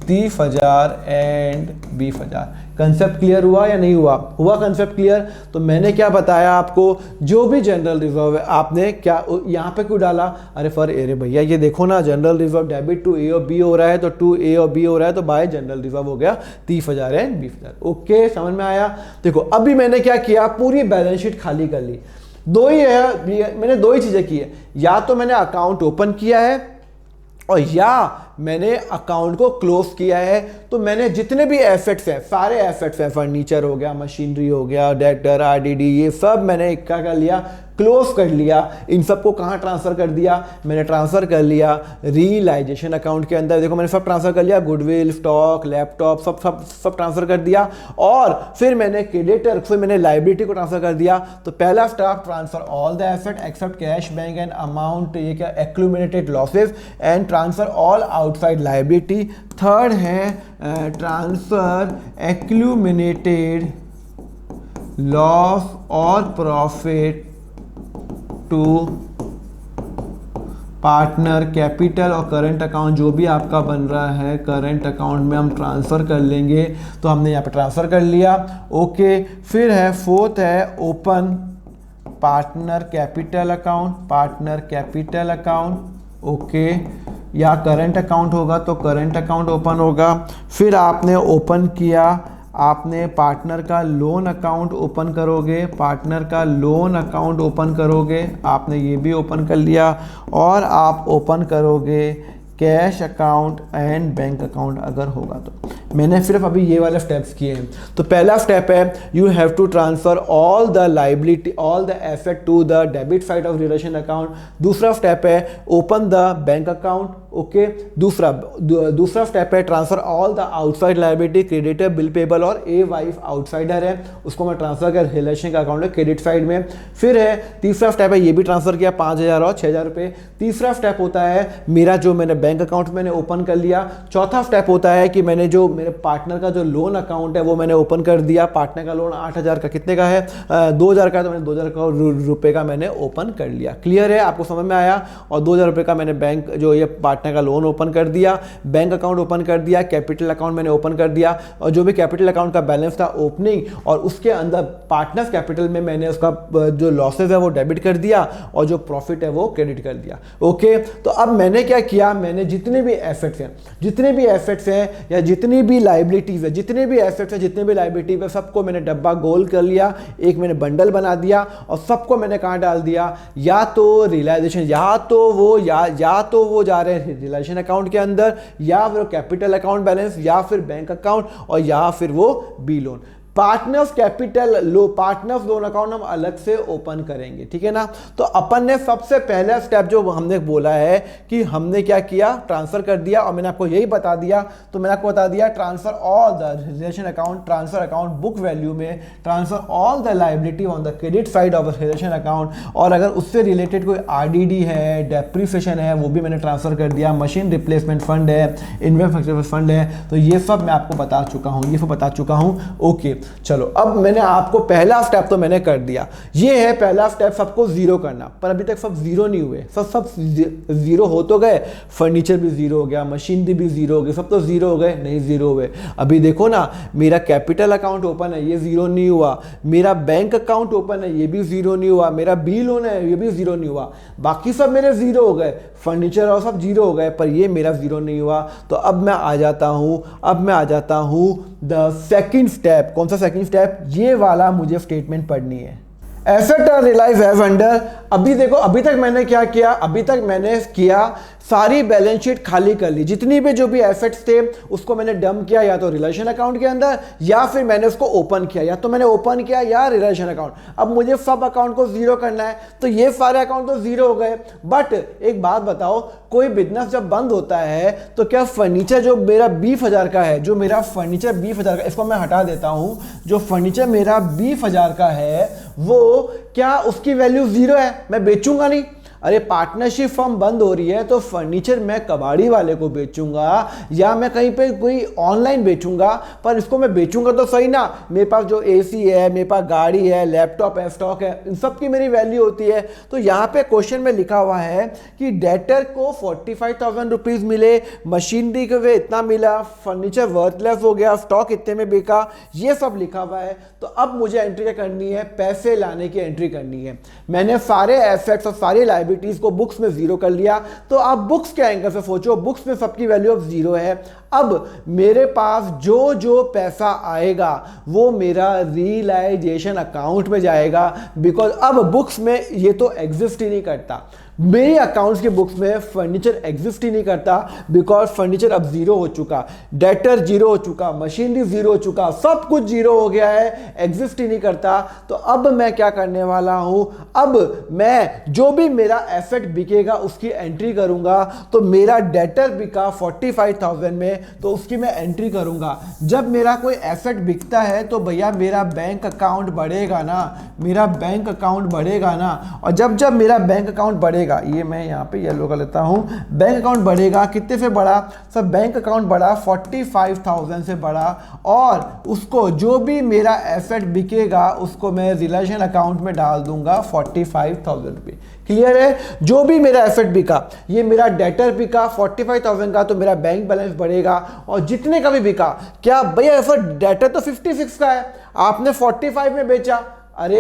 30,000 and 20,000। Concept clear हुआ या नहीं हुआ, हुआ कंसेप्ट क्लियर। तो मैंने क्या बताया आपको, जो भी जनरल रिजर्व है, आपने क्या यहाँ पे क्यों डाला, अरे भैया ये देखो ना, जनरल रिजर्व डेबिट टू ए और बी हो रहा है, तो टू ए और बी हो रहा है, तो बाय जनरल रिजर्व हो गया 30,000 एंड 20,000। ओके समझ में आया। देखो अभी मैंने क्या किया, पूरी बैलेंस शीट खाली कर ली। दो ही है, मैंने दो ही चीजें की है, या तो मैंने अकाउंट ओपन किया है और या मैंने अकाउंट को क्लोज किया है। तो मैंने जितने भी एसेट्स हैं, सारे एसेट्स हैं, फर्नीचर हो गया, मशीनरी हो गया, डेटर, आरडीडी, ये सब मैंने क्या कर लिया, क्लोज कर लिया। इन सबको कहाँ ट्रांसफर कर दिया, मैंने ट्रांसफर कर लिया रियलाइजेशन अकाउंट के अंदर। देखो मैंने सब ट्रांसफर कर लिया, गुडविल, स्टॉक, लैपटॉप, सब ट्रांसफर कर दिया। और फिर मैंने क्रेडिटर, फिर मैंने लाइबिलिटी को ट्रांसफर कर दिया। तो पहला step, transfer all the asset except cash, bank and amount, ये क्या, accumulated losses, and transfer all outside liability. Third है ट्रांसफर एक्यूमुलेटेड लॉस और प्रॉफिट टू पार्टनर कैपिटल और करंट अकाउंट जो भी आपका बन रहा है करंट अकाउंट में हम ट्रांसफ़र कर लेंगे। तो हमने यहाँ पे ट्रांसफ़र कर लिया। ओके, फिर है फोर्थ है open partner capital account, partner capital account. Okay, या करंट अकाउंट होगा तो करंट अकाउंट ओपन होगा। फिर आपने ओपन किया, आपने पार्टनर का लोन अकाउंट ओपन करोगे, पार्टनर का लोन अकाउंट ओपन करोगे, आपने ये भी ओपन कर लिया। और आप ओपन करोगे cash account and bank account अगर होगा तो। मैंने सिर्फ अभी ये वाले स्टेप्स किए हैं। तो पहला स्टेप है you have to transfer all the liability all the asset to the debit side of relation account. दूसरा स्टेप है open the bank account. Okay, दूसरा स्टेप है transfer all the outside liability, creditor, bill payable और A wife outsider है उसको मैं transfer कर relation का अकाउंट है क्रेडिट साइड में। फिर है तीसरा स्टेप है ये भी ट्रांसफर किया 5,000 और 6,000 रुपये। तीसरा स्टेप होता है मेरा जो मैंने बैंक अकाउंट मैंने ओपन कर लिया। चौथा स्टेप होता है कि मैंने जो मेरे पार्टनर का जो लोन अकाउंट है वो मैंने ओपन कर दिया। पार्टनर का लोन 8,000 का कितने का है 2,000 का है, तो मैंने 2,000 रुपये का मैंने ओपन कर लिया। क्लियर है, आपको समझ में आया। और 2,000 रुपये का मैंने बैंक जो ये पार्टनर का लोन ओपन कर दिया, बैंक अकाउंट ओपन कर दिया, कैपिटल अकाउंट मैंने ओपन कर दिया और जो भी कैपिटल अकाउंट का बैलेंस था ओपनिंग और उसके अंदर पार्टनर्स कैपिटल में मैंने उसका जो लॉसेज है वो डेबिट कर दिया और जो प्रॉफिट है वो क्रेडिट कर दिया। ओके, तो अब मैंने क्या किया, मैंने जितने भी एसेट्स हैं या जितनी भी लाइबिलिटीज है, जितने भी एसेट्स हैं, जितने भी लाइबिलिटीज है, सबको मैंने डब्बा गोल कर लिया, एक मैंने बंडल बना दिया और सबको मैंने कहाँ डाल दिया, या तो रियलाइजेशन या तो वो जा रहे हैं रियलाइजेशन अकाउंट के अंदर, या फिर कैपिटल अकाउंट बैलेंस, या फिर बैंक अकाउंट, और या फिर वो B loan. Partners capital partners loan account हम अलग से ओपन करेंगे, ठीक है ना। तो अपन ने सबसे पहला स्टेप जो हमने बोला है कि हमने क्या किया, ट्रांसफर कर दिया। और मैंने आपको यही बता दिया, तो मैंने आपको बता दिया transfer all the relation account, transfer account book value में, transfer all the liability on the credit side of relation account. और अगर उससे रिलेटेड कोई आरडीडी है, डेप्रीसिएशन है, वो भी मैंने ट्रांसफर कर दिया। मशीन रिप्लेसमेंट फंड है, इन्वेस्टमेंट फंड है, तो ये सब मैं आपको बता चुका हूँ। ओके, चलो अब मैंने आपको पहला स्टेप तो मैंने कर दिया, ये है पहला स्टेप सबको जीरो करना। पर अभी तक सब जीरो नहीं हुए, सब जीरो हो तो गए, फर्नीचर भी जीरो हो गया, मशीनरी भी जीरो हो गई, सब तो जीरो हो गए, नहीं जीरो हुए। अभी देखो ना, मेरा कैपिटल अकाउंट ओपन है, ये जीरो नहीं हुआ, मेरा बैंक अकाउंट ओपन है, ये भी जीरो नहीं हुआ, मेरा बी लोन है, ये भी जीरो नहीं हुआ, बाकी सब मेरे जीरो हो गए, फर्नीचर और सब जीरो हो गए, पर ये मेरा जीरो नहीं हुआ। तो अब मैं आ जाता हूँ द सेकंड स्टेप। कौन सा सेकंड स्टेप, ये वाला मुझे स्टेटमेंट पढ़नी है। Asset are realise have under. अभी देखो, अभी तक मैंने क्या किया, अभी तक मैंने किया सारी बैलेंस शीट खाली कर ली, जितनी भी जो भी एसेट्स थे उसको मैंने डंप किया या तो रिलेशन अकाउंट के अंदर, या फिर मैंने उसको ओपन किया, या तो मैंने ओपन किया या रिलेशन अकाउंट। अब मुझे सब अकाउंट को जीरो करना है, तो ये सारे अकाउंट तो जीरो हो गए। बट एक बात बताओ, कोई बिजनेस जब बंद होता है तो क्या फर्नीचर जो मेरा 20,000 का है, जो मेरा फर्नीचर 20,000 का, इसको मैं हटा देता हूं, जो फर्नीचर मेरा 20,000 का है वो क्या उसकी वैल्यू जीरो है, मैं बेचूंगा नहीं। अरे पार्टनरशिप फर्म बंद हो रही है तो फर्नीचर मैं कबाड़ी वाले को बेचूंगा या मैं कहीं पे कोई ऑनलाइन बेचूंगा, पर इसको मैं बेचूंगा तो सही ना। मेरे पास जो एसी है, मेरे पास गाड़ी है, लैपटॉप है, स्टॉक है, इन सब की मेरी वैल्यू होती है। तो यहाँ पे क्वेश्चन में लिखा हुआ है कि डेटर को 45,000 रुपीज मिले, मशीनरी को इतना मिला, फर्नीचर वर्थलेस हो गया, स्टॉक इतने में बिका, ये सब लिखा हुआ है। तो अब मुझे एंट्री क्या करनी है, पैसे लाने की एंट्री करनी है। मैंने सारे एसेट्स और सारी लाइबिलिटीज को बुक्स में जीरो कर लिया। तो आप बुक्स के एंगल से सोचो, बुक्स में सबकी वैल्यू अब जीरो है। अब मेरे पास जो जो पैसा आएगा वो मेरा रियलाइजेशन अकाउंट में जाएगा, बिकॉज अब बुक्स में ये तो एग्जिस्ट ही नहीं करता। मेरे अकाउंट्स के बुक्स में फर्नीचर एग्जिस्ट ही नहीं करता, बिकॉज फर्नीचर अब जीरो हो चुका, डेटर जीरो हो चुका, मशीनरी जीरो हो चुका, सब कुछ जीरो हो गया है, एग्जिस्ट ही नहीं करता। तो अब मैं क्या करने वाला हूं, अब मैं जो भी मेरा एसेट बिकेगा उसकी एंट्री करूंगा। तो मेरा डेटर बिका 45,000 में, तो उसकी मैं एंट्री करूंगा। जब मेरा कोई एसेट बिकता है तो भैया मेरा बैंक अकाउंट बढ़ेगा ना, मेरा बैंक अकाउंट बढ़ेगा ना। और जब जब मेरा बैंक अकाउंट बढ़ेगा, ये मैं यहाँ पे येलो कर लेता हूँ, बैंक अकाउंट बढ़ेगा, कितने से बढ़ा सर? बैंक अकाउंट बढ़ा 45,000 से बढ़ा, और उसको जो भी मेरा एसेट बिकेगा उसको मैं रिलेशन अकाउंट में डाल दूंगा 45,000 रुपये। क्लियर है? जो भी मेरा एसेट बिका, ये मेरा डेटर बिका 45,000 का, तो मेरा बैंक बैलेंस बढ़ेगा। और जितने का भी बिका, क्या भैया एसेट डेटर तो 56 का है, आपने 45 में बेचा, अरे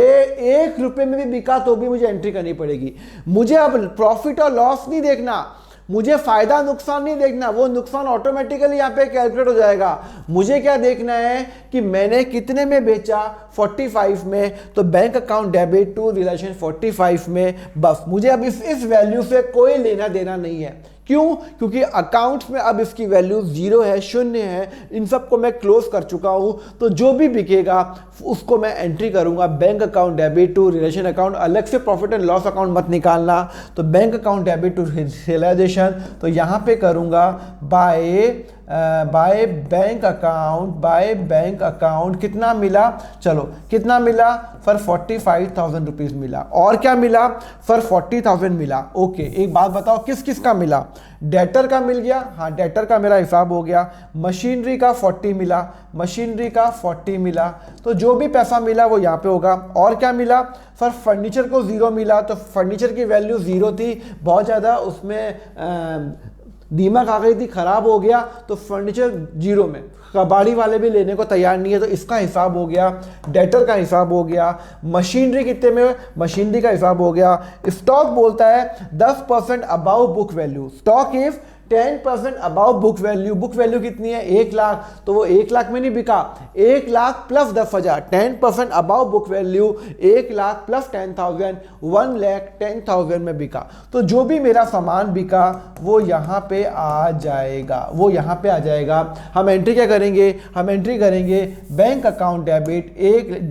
1 रुपये में भी बिका तो भी मुझे एंट्री करनी पड़ेगी। मुझे अब प्रॉफिट और लॉस नहीं देखना, मुझे फायदा नुकसान नहीं देखना, वो नुकसान ऑटोमेटिकली यहाँ पे कैलकुलेट हो जाएगा। मुझे क्या देखना है कि मैंने कितने में बेचा, 45 में, तो bank account debit to relation 45 में। बस मुझे अब इस वैल्यू से कोई लेना देना नहीं है। क्यों? क्योंकि अकाउंट्स में अब इसकी वैल्यू 0 है, 0 है, इन सब को मैं क्लोज कर चुका हूं। तो जो भी बिकेगा उसको मैं एंट्री करूंगा bank account debit to relation account. अलग से प्रॉफिट एंड लॉस अकाउंट मत निकालना। तो bank account debit to realisation, तो यहां पे करूंगा बाय बैंक अकाउंट। कितना मिला? चलो कितना मिला सर? 45,000 रुपीज मिला। और क्या मिला सर? 40,000 मिला। ओके, एक बात बताओ, किस किस का मिला? डेटर का मिल गया, हाँ डेटर का मेरा हिसाब हो गया। मशीनरी का 40 मिला, मशीनरी का 40 मिला, तो जो भी पैसा मिला वो यहाँ पे होगा। और क्या मिला सर? फर्नीचर को 0 मिला, तो फर्नीचर की वैल्यू 0 थी, बहुत ज़्यादा उसमें दीमक आ गई थी, खराब हो गया, तो फर्नीचर 0 में। कबाड़ी वाले भी लेने को तैयार नहीं है, तो इसका हिसाब हो गया। डेटर का हिसाब हो गया। मशीनरी कितने में? मशीनरी का हिसाब हो गया। स्टॉक बोलता है 10% above book value. Stock if 10% above book value. Book value कितनी है? 1 लाख, तो वो 1 लाख में नहीं बिका, 1 lakh plus 10,000, 10% above book value 1 lakh plus 10,000, 1,10,000 में बिका। तो जो भी मेरा सामान बिका वो यहाँ पे आ जाएगा, वो यहाँ पे आ जाएगा। हम एंट्री क्या करेंगे? हम एंट्री करेंगे bank account debit,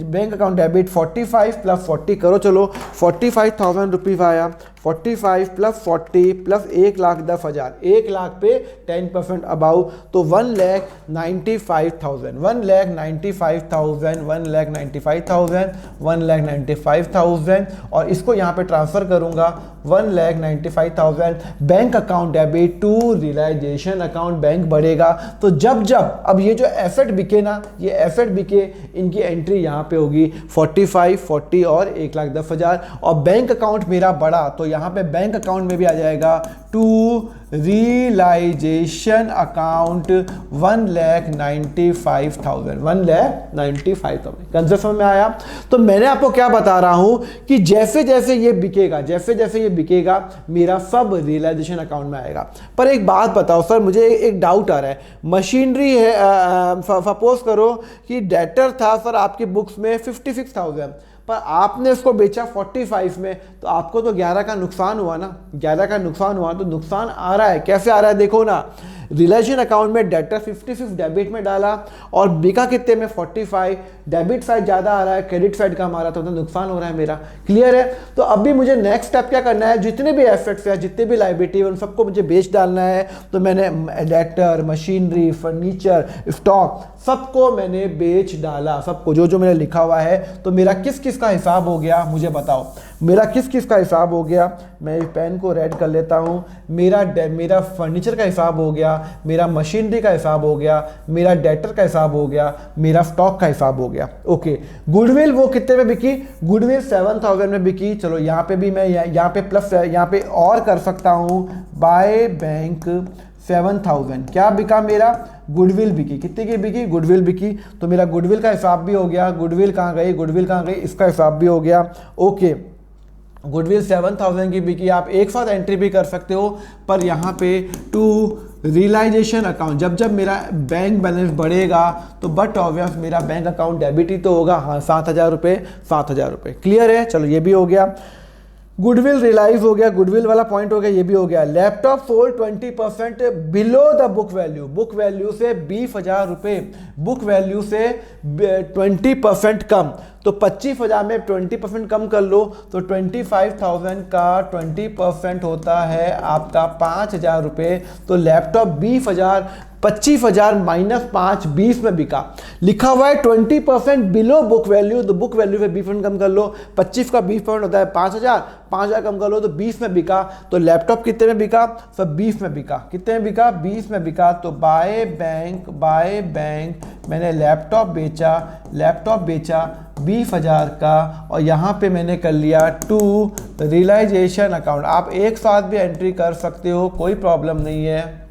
bank account debit 45 plus 40 करो, चलो 45,000 रुपीज़ आया। 45 प्लस 40 प्लस 1,10,000, 1 लाख पे 10% अबाउ, तो 1,95,000, 1,95,000, 1,95,000, 1,95,000, और इसको यहाँ पे ट्रांसफर करूँगा 1,95,000 bank account debit to realisation account. Bank बढ़ेगा, तो जब जब अब ये जो एसेट बिके ना, ये एसेट बिके, इनकी एंट्री यहाँ पे होगी 45, 40 और 1,10,000। और बैंक अकाउंट मेरा बढ़ा, तो यहाँ पे बैंक अकाउंट में भी आ जाएगा टू रियलाइजेशन अकाउंट 1,95,000, 1,95,000। कंसेप्ट में आया? तो मैंने आपको क्या बता रहा हूं कि जैसे जैसे ये बिकेगा, जैसे जैसे ये बिकेगा, मेरा सब रियलाइजेशन अकाउंट में आएगा। पर एक बात बताओ सर, मुझे एक डाउट आ रहा है। मशीनरी है, सपोज करो कि डेटर था सर आपकी बुक्स में 56,000, पर आपने उसको बेचा 45 में, तो आपको तो 11 का नुकसान हुआ ना, 11 का नुकसान हुआ। तो नुकसान आ रहा है, कैसे आ रहा है देखो ना। रिलेशन अकाउंट में डेटर 56 डेबिट में डाला और बिका कितने में? 45। डेबिट साइड ज़्यादा आ रहा है, क्रेडिट साइड कम आ रहा था, तो नुकसान हो रहा है मेरा। क्लियर है? तो अभी मुझे नेक्स्ट स्टेप क्या करना है? जितने भी एसेट्स है, जितने भी लायबिलिटी है, उन सबको मुझे बेच डालना है। तो मैंने डेटर, मशीनरी, फर्नीचर, स्टॉक, सबको मैंने बेच डाला, सबको जो जो मैंने लिखा हुआ है। तो मेरा किस किस का हिसाब हो गया मुझे बताओ, मेरा किस किस का हिसाब हो गया? मैं पेन को रेड कर लेता हूँ। मेरा फर्नीचर का हिसाब हो गया, मेरा मशीनरी का हिसाब हो गया, मेरा डेटर का हिसाब हो गया, मेरा स्टॉक का हिसाब हो गया। ओके, गुडविल वो कितने में बिकी? गुडविल 7,000 में बिकी। चलो यहाँ पे भी मैं यहाँ पे प्लस, यहाँ पे और कर सकता हूँ, बाय बैंक 7,000 क्या बिका? मेरा गुडविल बिकी। कितने की बिकी? गुडविल बिकी। तो मेरा गुडविल का हिसाब भी हो गया। गुडविल कहाँ गई? गुडविल कहाँ गई? इसका हिसाब भी हो गया। ओके, गुडविल 7,000 की बिकी। आप एक साथ एंट्री भी कर सकते हो, पर यहाँ पे टू रियलाइजेशन अकाउंट, जब जब मेरा बैंक बैलेंस बढ़ेगा तो बट ऑब्वियस मेरा बैंक अकाउंट डेबिट ही तो होगा। हाँ, 7,000 रुपये, 7,000 रुपये। क्लियर है? चलो ये भी हो गया। गुडविल रियलाइज हो गया, गुडविल वाला पॉइंट हो गया, ये भी हो गया। Laptop sold 20% below the book value, book value से 20,000 रुपये बुक वैल्यू से 20% कम, तो 25,000 में 20% कम कर लो तो 25,000 का 20% होता है आपका 5,000 रुपये। तो लैपटॉप 25,000 माइनस 5 20 में बिका। लिखा हुआ है 20% बिलो बुक वैल्यू, तो बुक वैल्यू पे 20% कम कर लो, 25 का 20% होता है 5,000, 5,000 कम कर लो तो 20 में बिका। तो लैपटॉप कितने में बिका? सब 20 में बिका। कितने में बिका? 20 में बिका। तो बाय बैंक मैंने लैपटॉप बेचा 20,000 का, और यहाँ पे मैंने कर लिया टू रियलाइजेशन अकाउंट। आप एक साथ भी एंट्री कर सकते हो, कोई प्रॉब्लम नहीं है।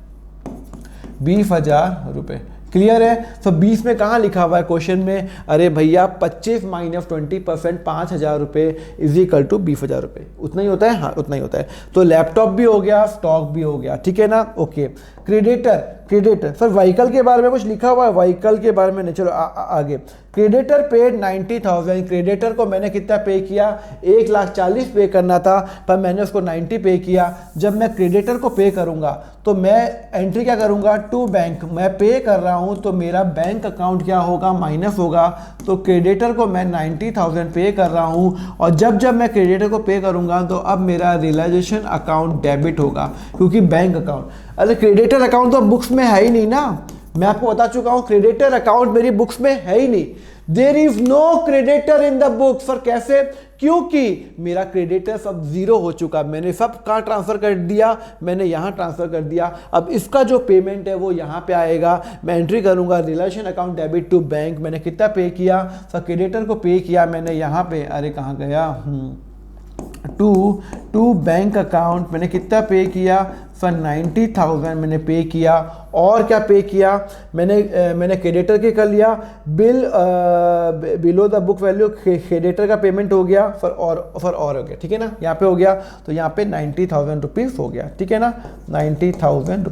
20,000 रुपये क्लियर है। तो 20 में कहाँ लिखा हुआ है क्वेश्चन में? अरे भैया 25 माइनस 20% 5,000 रुपये इज इक्वल टू 20,000 रुपये। उतना ही होता है, हाँ उतना ही होता है। तो लैपटॉप भी हो गया, स्टॉक भी हो गया, ठीक है ना। ओके, क्रेडिटर सर व्हीकल के बारे में कुछ लिखा हुआ है? व्हीकल के बारे में नहीं, चलो आगे। Creditor paid 90,000। क्रेडिटर को मैंने कितना पे किया? 1,40,000 पे करना था, पर मैंने उसको 90 पे किया। जब मैं क्रेडिटर को पे करूंगा तो मैं एंट्री क्या करूंगा? To bank. मैं पे कर रहा हूं तो मेरा बैंक अकाउंट क्या होगा? माइनस होगा। तो क्रेडिटर को मैं 90,000 पे कर रहा हूं, और जब मैं क्रेडिटर को पे करूंगा तो अब मेरा रियलाइजेशन अकाउंट डेबिट होगा, क्योंकि बैंक अकाउंट। अरे क्रेडिटर अकाउंट तो बुक्स में है ही नहीं ना, मैं आपको बता चुका हूं क्रेडिटर अकाउंट मेरी बुक्स में है ही नहीं। There is no creditor in the books. Sir कैसे? क्योंकि मेरा क्रेडिटर सब जीरो हो चुका, मैंने सब कहाँ ट्रांसफर कर दिया? मैंने यहाँ ट्रांसफर कर दिया। अब इसका जो पेमेंट है वो यहाँ पे आएगा। मैं एंट्री करूंगा relation account debit to bank. मैंने कितना पे किया? सर क्रेडिटर को पे किया मैंने यहाँ पे, अरे कहाँ गया, टू बैंक अकाउंट। मैंने कितना पे किया? सर 90,000 मैंने पे किया। और क्या पे किया? मैंने क्रेडिटर के कर लिया bill below the book value, creditor का पेमेंट हो गया। फॉर और हो गया, ठीक है ना। यहाँ पे हो गया, तो यहाँ पे 90,000 रुपीज़ हो गया, ठीक है ना। 90,000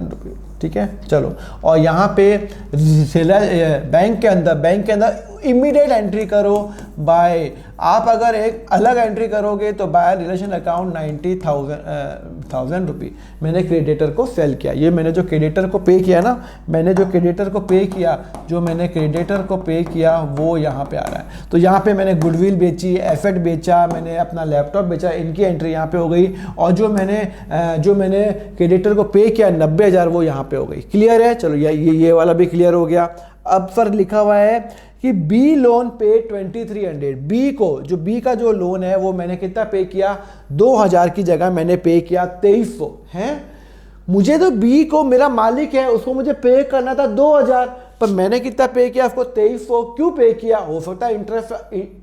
रुपीज़, ठीक है। चलो, और यहाँ पे बैंक के अंदर इमीडिएट एंट्री करो बाय। आप अगर एक अलग एंट्री करोगे तो बाय रिलेशन अकाउंट 90,000 रुपये मैंने क्रेडिटर को सेल किया। ये मैंने जो क्रेडिटर को पे किया ना, मैंने जो क्रेडिटर को पे किया वो यहाँ पे आ रहा है। तो यहाँ पे मैंने गुडविल बेची, एसेट बेचा, मैंने अपना लैपटॉप बेचा, इनकी एंट्री यहाँ पे हो गई। और जो मैंने क्रेडिटर को पे किया 90,000 वो यहाँ पे हो गई। क्लियर है? चलो ये वाला भी क्लियर हो गया। अब सर लिखा हुआ है कि बी लोन पे 2300। बी को जो बी का जो लोन है वो मैंने कितना पे किया? 2,000 की जगह मैंने पे किया 2300 है। मुझे तो बी को, मेरा मालिक है, उसको मुझे पे करना था 2,000, पर मैंने कितना पे किया? उसको 2300। क्यों पे किया? हो सकता है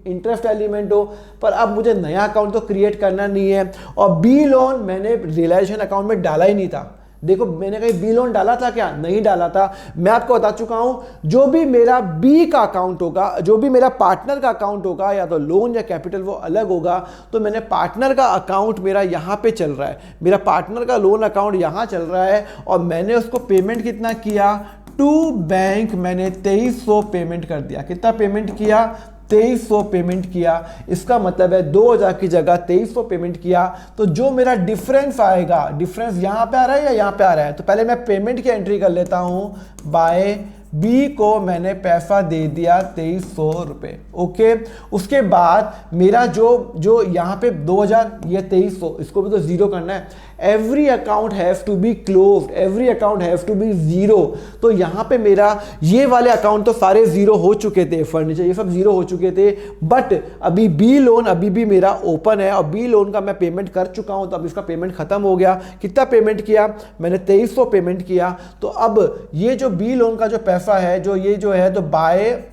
इंटरेस्ट एलिमेंट हो, पर अब मुझे नया अकाउंट तो क्रिएट करना नहीं है। और बी लोन मैंने रियलाइजेशन अकाउंट में डाला ही नहीं था। देखो मैंने कहीं बी लोन डाला था क्या? नहीं डाला था। मैं आपको बता चुका हूं जो भी मेरा बी का अकाउंट होगा, जो भी मेरा पार्टनर का अकाउंट होगा, या तो लोन या कैपिटल, वो अलग होगा। तो मैंने पार्टनर का अकाउंट मेरा यहाँ पे चल रहा है, मेरा पार्टनर का लोन अकाउंट यहाँ चल रहा है, और मैंने उसको पेमेंट कितना किया? टू बैंक मैंने 2300 पेमेंट कर दिया। कितना पेमेंट किया? 2300 पेमेंट किया। इसका मतलब है 2,000 की जगह 2300 पेमेंट किया। तो जो मेरा डिफरेंस आएगा, डिफरेंस यहाँ पे आ रहा है या यहाँ पे आ रहा है? तो पहले मैं पेमेंट की एंट्री कर लेता हूँ। बाय बी को मैंने पैसा दे दिया 2300 रुपये। ओके, उसके बाद मेरा जो यहाँ पे 2,000, ये 2300, इसको भी तो जीरो करना है। Every account have to be closed, every account have to be zero. तो यहाँ पे मेरा ये वाले अकाउंट तो सारे जीरो हो चुके थे, फर्नीचर ये सब जीरो हो चुके थे, बट अभी बी लोन अभी भी मेरा ओपन है, और बी लोन का मैं पेमेंट कर चुका हूँ। तो अब इसका पेमेंट खत्म हो गया। कितना पेमेंट किया? मैंने 2300 पेमेंट किया। तो अब ये जो बी लोन का जो पैसा है, जो ये जो है, तो बाय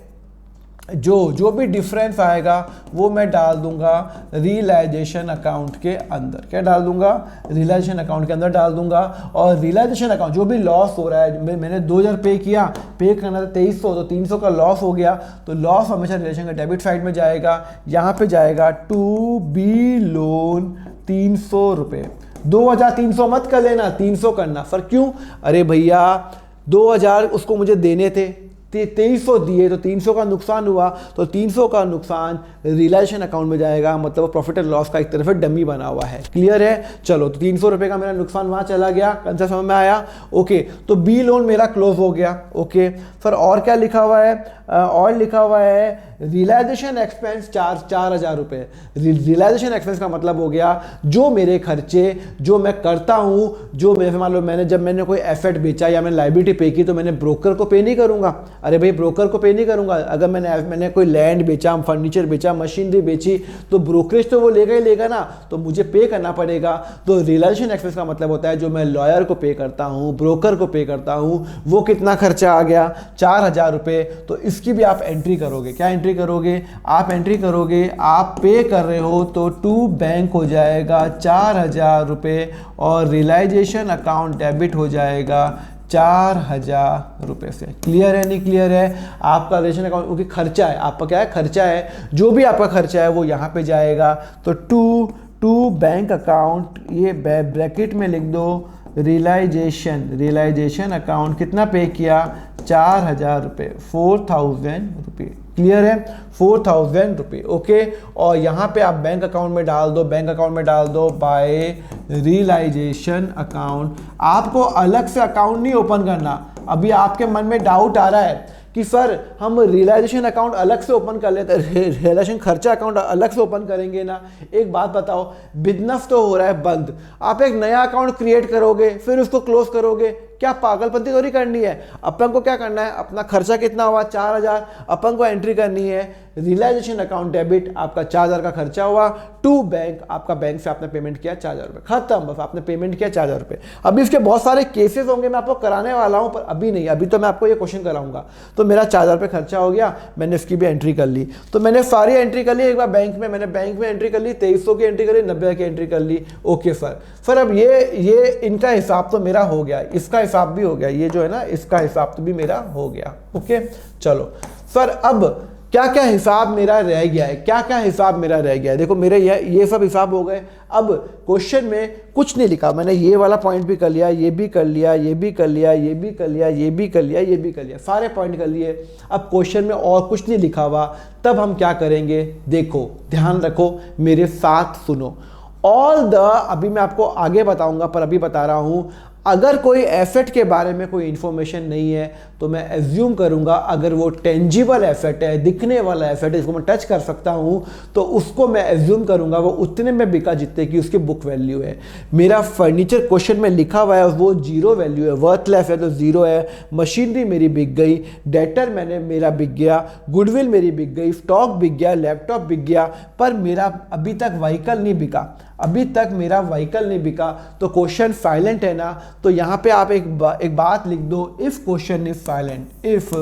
जो भी डिफरेंस आएगा वो मैं डाल दूंगा रियलाइजेशन अकाउंट के अंदर। क्या डाल दूंगा? रियलाइजेशन अकाउंट के अंदर डाल दूंगा। और रियलाइजेशन अकाउंट जो भी लॉस हो रहा है, मैंने 2,000 पे किया, पे करना था 2300, तो 300 का लॉस हो गया। तो लॉस हमेशा रिलेशन के डेबिट साइड में जाएगा। यहाँ पे जाएगा टू बी लोन 300 रुपये। 2,300 मत कर लेना, 300 करना। सर क्यों? अरे भैया 2,000 उसको मुझे देने थे, 2300 दिए तो 300 का नुकसान हुआ, तो 300 का नुकसान रियलाइजेशन अकाउंट में जाएगा, मतलब प्रॉफिट एंड लॉस का एक तरफ डमी बना हुआ है। क्लियर है? चलो, तो 300 रुपये का मेरा नुकसान वहाँ चला गया, कंसेप्ट समझ में आया? ओके, तो बी लोन मेरा क्लोज हो गया। ओके सर, और क्या लिखा हुआ है? और लिखा हुआ है रियलाइजेशन एक्सपेंस 4,000 रुपये। रियलाइजेशन एक्सपेंस का मतलब हो गया जो मेरे खर्चे जो मैं करता हूँ, जो मेरे मान लो मैंने कोई एसेट बेचा या मैंने लाइबिलिटी पे की, तो मैंने ब्रोकर को पे नहीं करूँगा। अरे भाई, ब्रोकर को पे नहीं करूँगा। अगर मैंने कोई लैंड बेचा, फर्नीचर बेचा, मशीनरी बेची, तो ब्रोकरेज तो वो लेगा ही लेगा ना, तो मुझे पे करना पड़ेगा। तो रियलाइजेशन एक्सपेंस का मतलब होता है जो मैं लॉयर को पे करता हूँ, ब्रोकर को पे करता हूँ, वो कितना खर्चा आ गया? 4,000 रुपये। तो इसकी भी आप एंट्री करोगे। क्या एंट्री करोगे? आप एंट्री करोगे, आप पे कर रहे हो तो टू बैंक हो जाएगा 4,000 रुपये और रियलाइजेशन अकाउंट डेबिट हो जाएगा 4,000 रुपये से। क्लियर है? नहीं क्लियर है? आपका रिलेशन अकाउंट, क्योंकि खर्चा है आपका, क्या है? खर्चा है। जो भी आपका खर्चा है वो यहाँ पे जाएगा। तो टू बैंक अकाउंट, ये ब्रैकेट में लिख दो, रियलाइजेशन अकाउंट कितना पे किया? 4,000 रुपये, 4,000 रुपये। क्लियर है? 4,000 रुपये। ओके, और यहाँ पे आप बैंक अकाउंट में डाल दो, बैंक अकाउंट में डाल दो बाय रियलाइजेशन अकाउंट। आपको अलग से अकाउंट नहीं ओपन करना। अभी आपके मन में डाउट आ रहा है कि सर हम रियलाइजेशन अकाउंट अलग से ओपन कर लेते हैं, रियलाइजेशन खर्चा अकाउंट अलग से ओपन करेंगे ना। एक बात बताओ, बिजनेस तो हो रहा है बंद, आप एक नया अकाउंट क्रिएट करोगे फिर उसको क्लोज करोगे? क्या पागलपंती थोड़ी करनी है। अपन को क्या करना है? अपना खर्चा कितना हुआ? 4,000, अपन को एंट्री करनी है रियलाइजेशन अकाउंट डेबिट, आपका 4,000 का खर्चा हुआ, टू बैंक, आपका बैंक से आपने पेमेंट किया 4,000 रुपये, खत्म, बस आपने पेमेंट किया 4,000 रुपये। अभी इसके बहुत सारे केसेस होंगे, मैं आपको कराने वाला हूं, पर अभी नहीं, अभी तो मैं आपको ये क्वेश्चन कराऊंगा। तो मेरा 4,000 रुपये खर्चा हो गया, मैंने इसकी भी एंट्री कर ली। तो मैंने सारी एंट्री कर ली एक बार बैंक में, मैंने बैंक में एंट्री कर ली, 2300 की एंट्री कर ली, 90 की एंट्री कर ली। ओके सर, अब ये इनका हिसाब तो मेरा हो गया, इसका हिसाब भी हो गया, ये जो है ना इसका हिसाब तो भी मेरा हो गया। ओके चलो सर, अब क्या क्या हिसाब मेरा रह गया है? क्या क्या हिसाब मेरा रह गया है? देखो मेरे ये सब हिसाब हो गए। अब क्वेश्चन में कुछ नहीं लिखा, मैंने ये वाला पॉइंट भी कर लिया, ये भी कर लिया, ये भी कर लिया, ये भी कर लिया, ये भी कर लिया, ये भी कर लिया, सारे पॉइंट कर लिए। अब क्वेश्चन में और कुछ नहीं लिखा हुआ, तब हम क्या करेंगे? देखो ध्यान रखो, मेरे साथ सुनो। ऑल द, अभी मैं आपको आगे बताऊंगा पर अभी बता रहा हूं, अगर कोई एसेट के बारे में कोई इंफॉर्मेशन नहीं है तो मैं एज्यूम करूंगा, अगर वो टेंजिबल एसेट है, दिखने वाला एसेट है, इसको मैं टच कर सकता हूं, तो उसको मैं एज्यूम करूंगा वो उतने में बिका जितने की उसकी बुक वैल्यू है। मेरा फर्नीचर क्वेश्चन में लिखा हुआ है वो जीरो वैल्यू है, वर्थलेस है तो जीरो है। मशीनरी मेरी बिक गई, डेटर मेरा बिक गया, गुडविल मेरी बिक गई, स्टॉक बिक गया, लैपटॉप बिक गया, पर मेरा अभी तक व्हीकल नहीं बिका, अभी तक मेरा व्हीकल नहीं बिका। तो क्वेश्चन साइलेंट है ना, तो यहाँ पे आप एक बात लिख दो, if question is silent, if,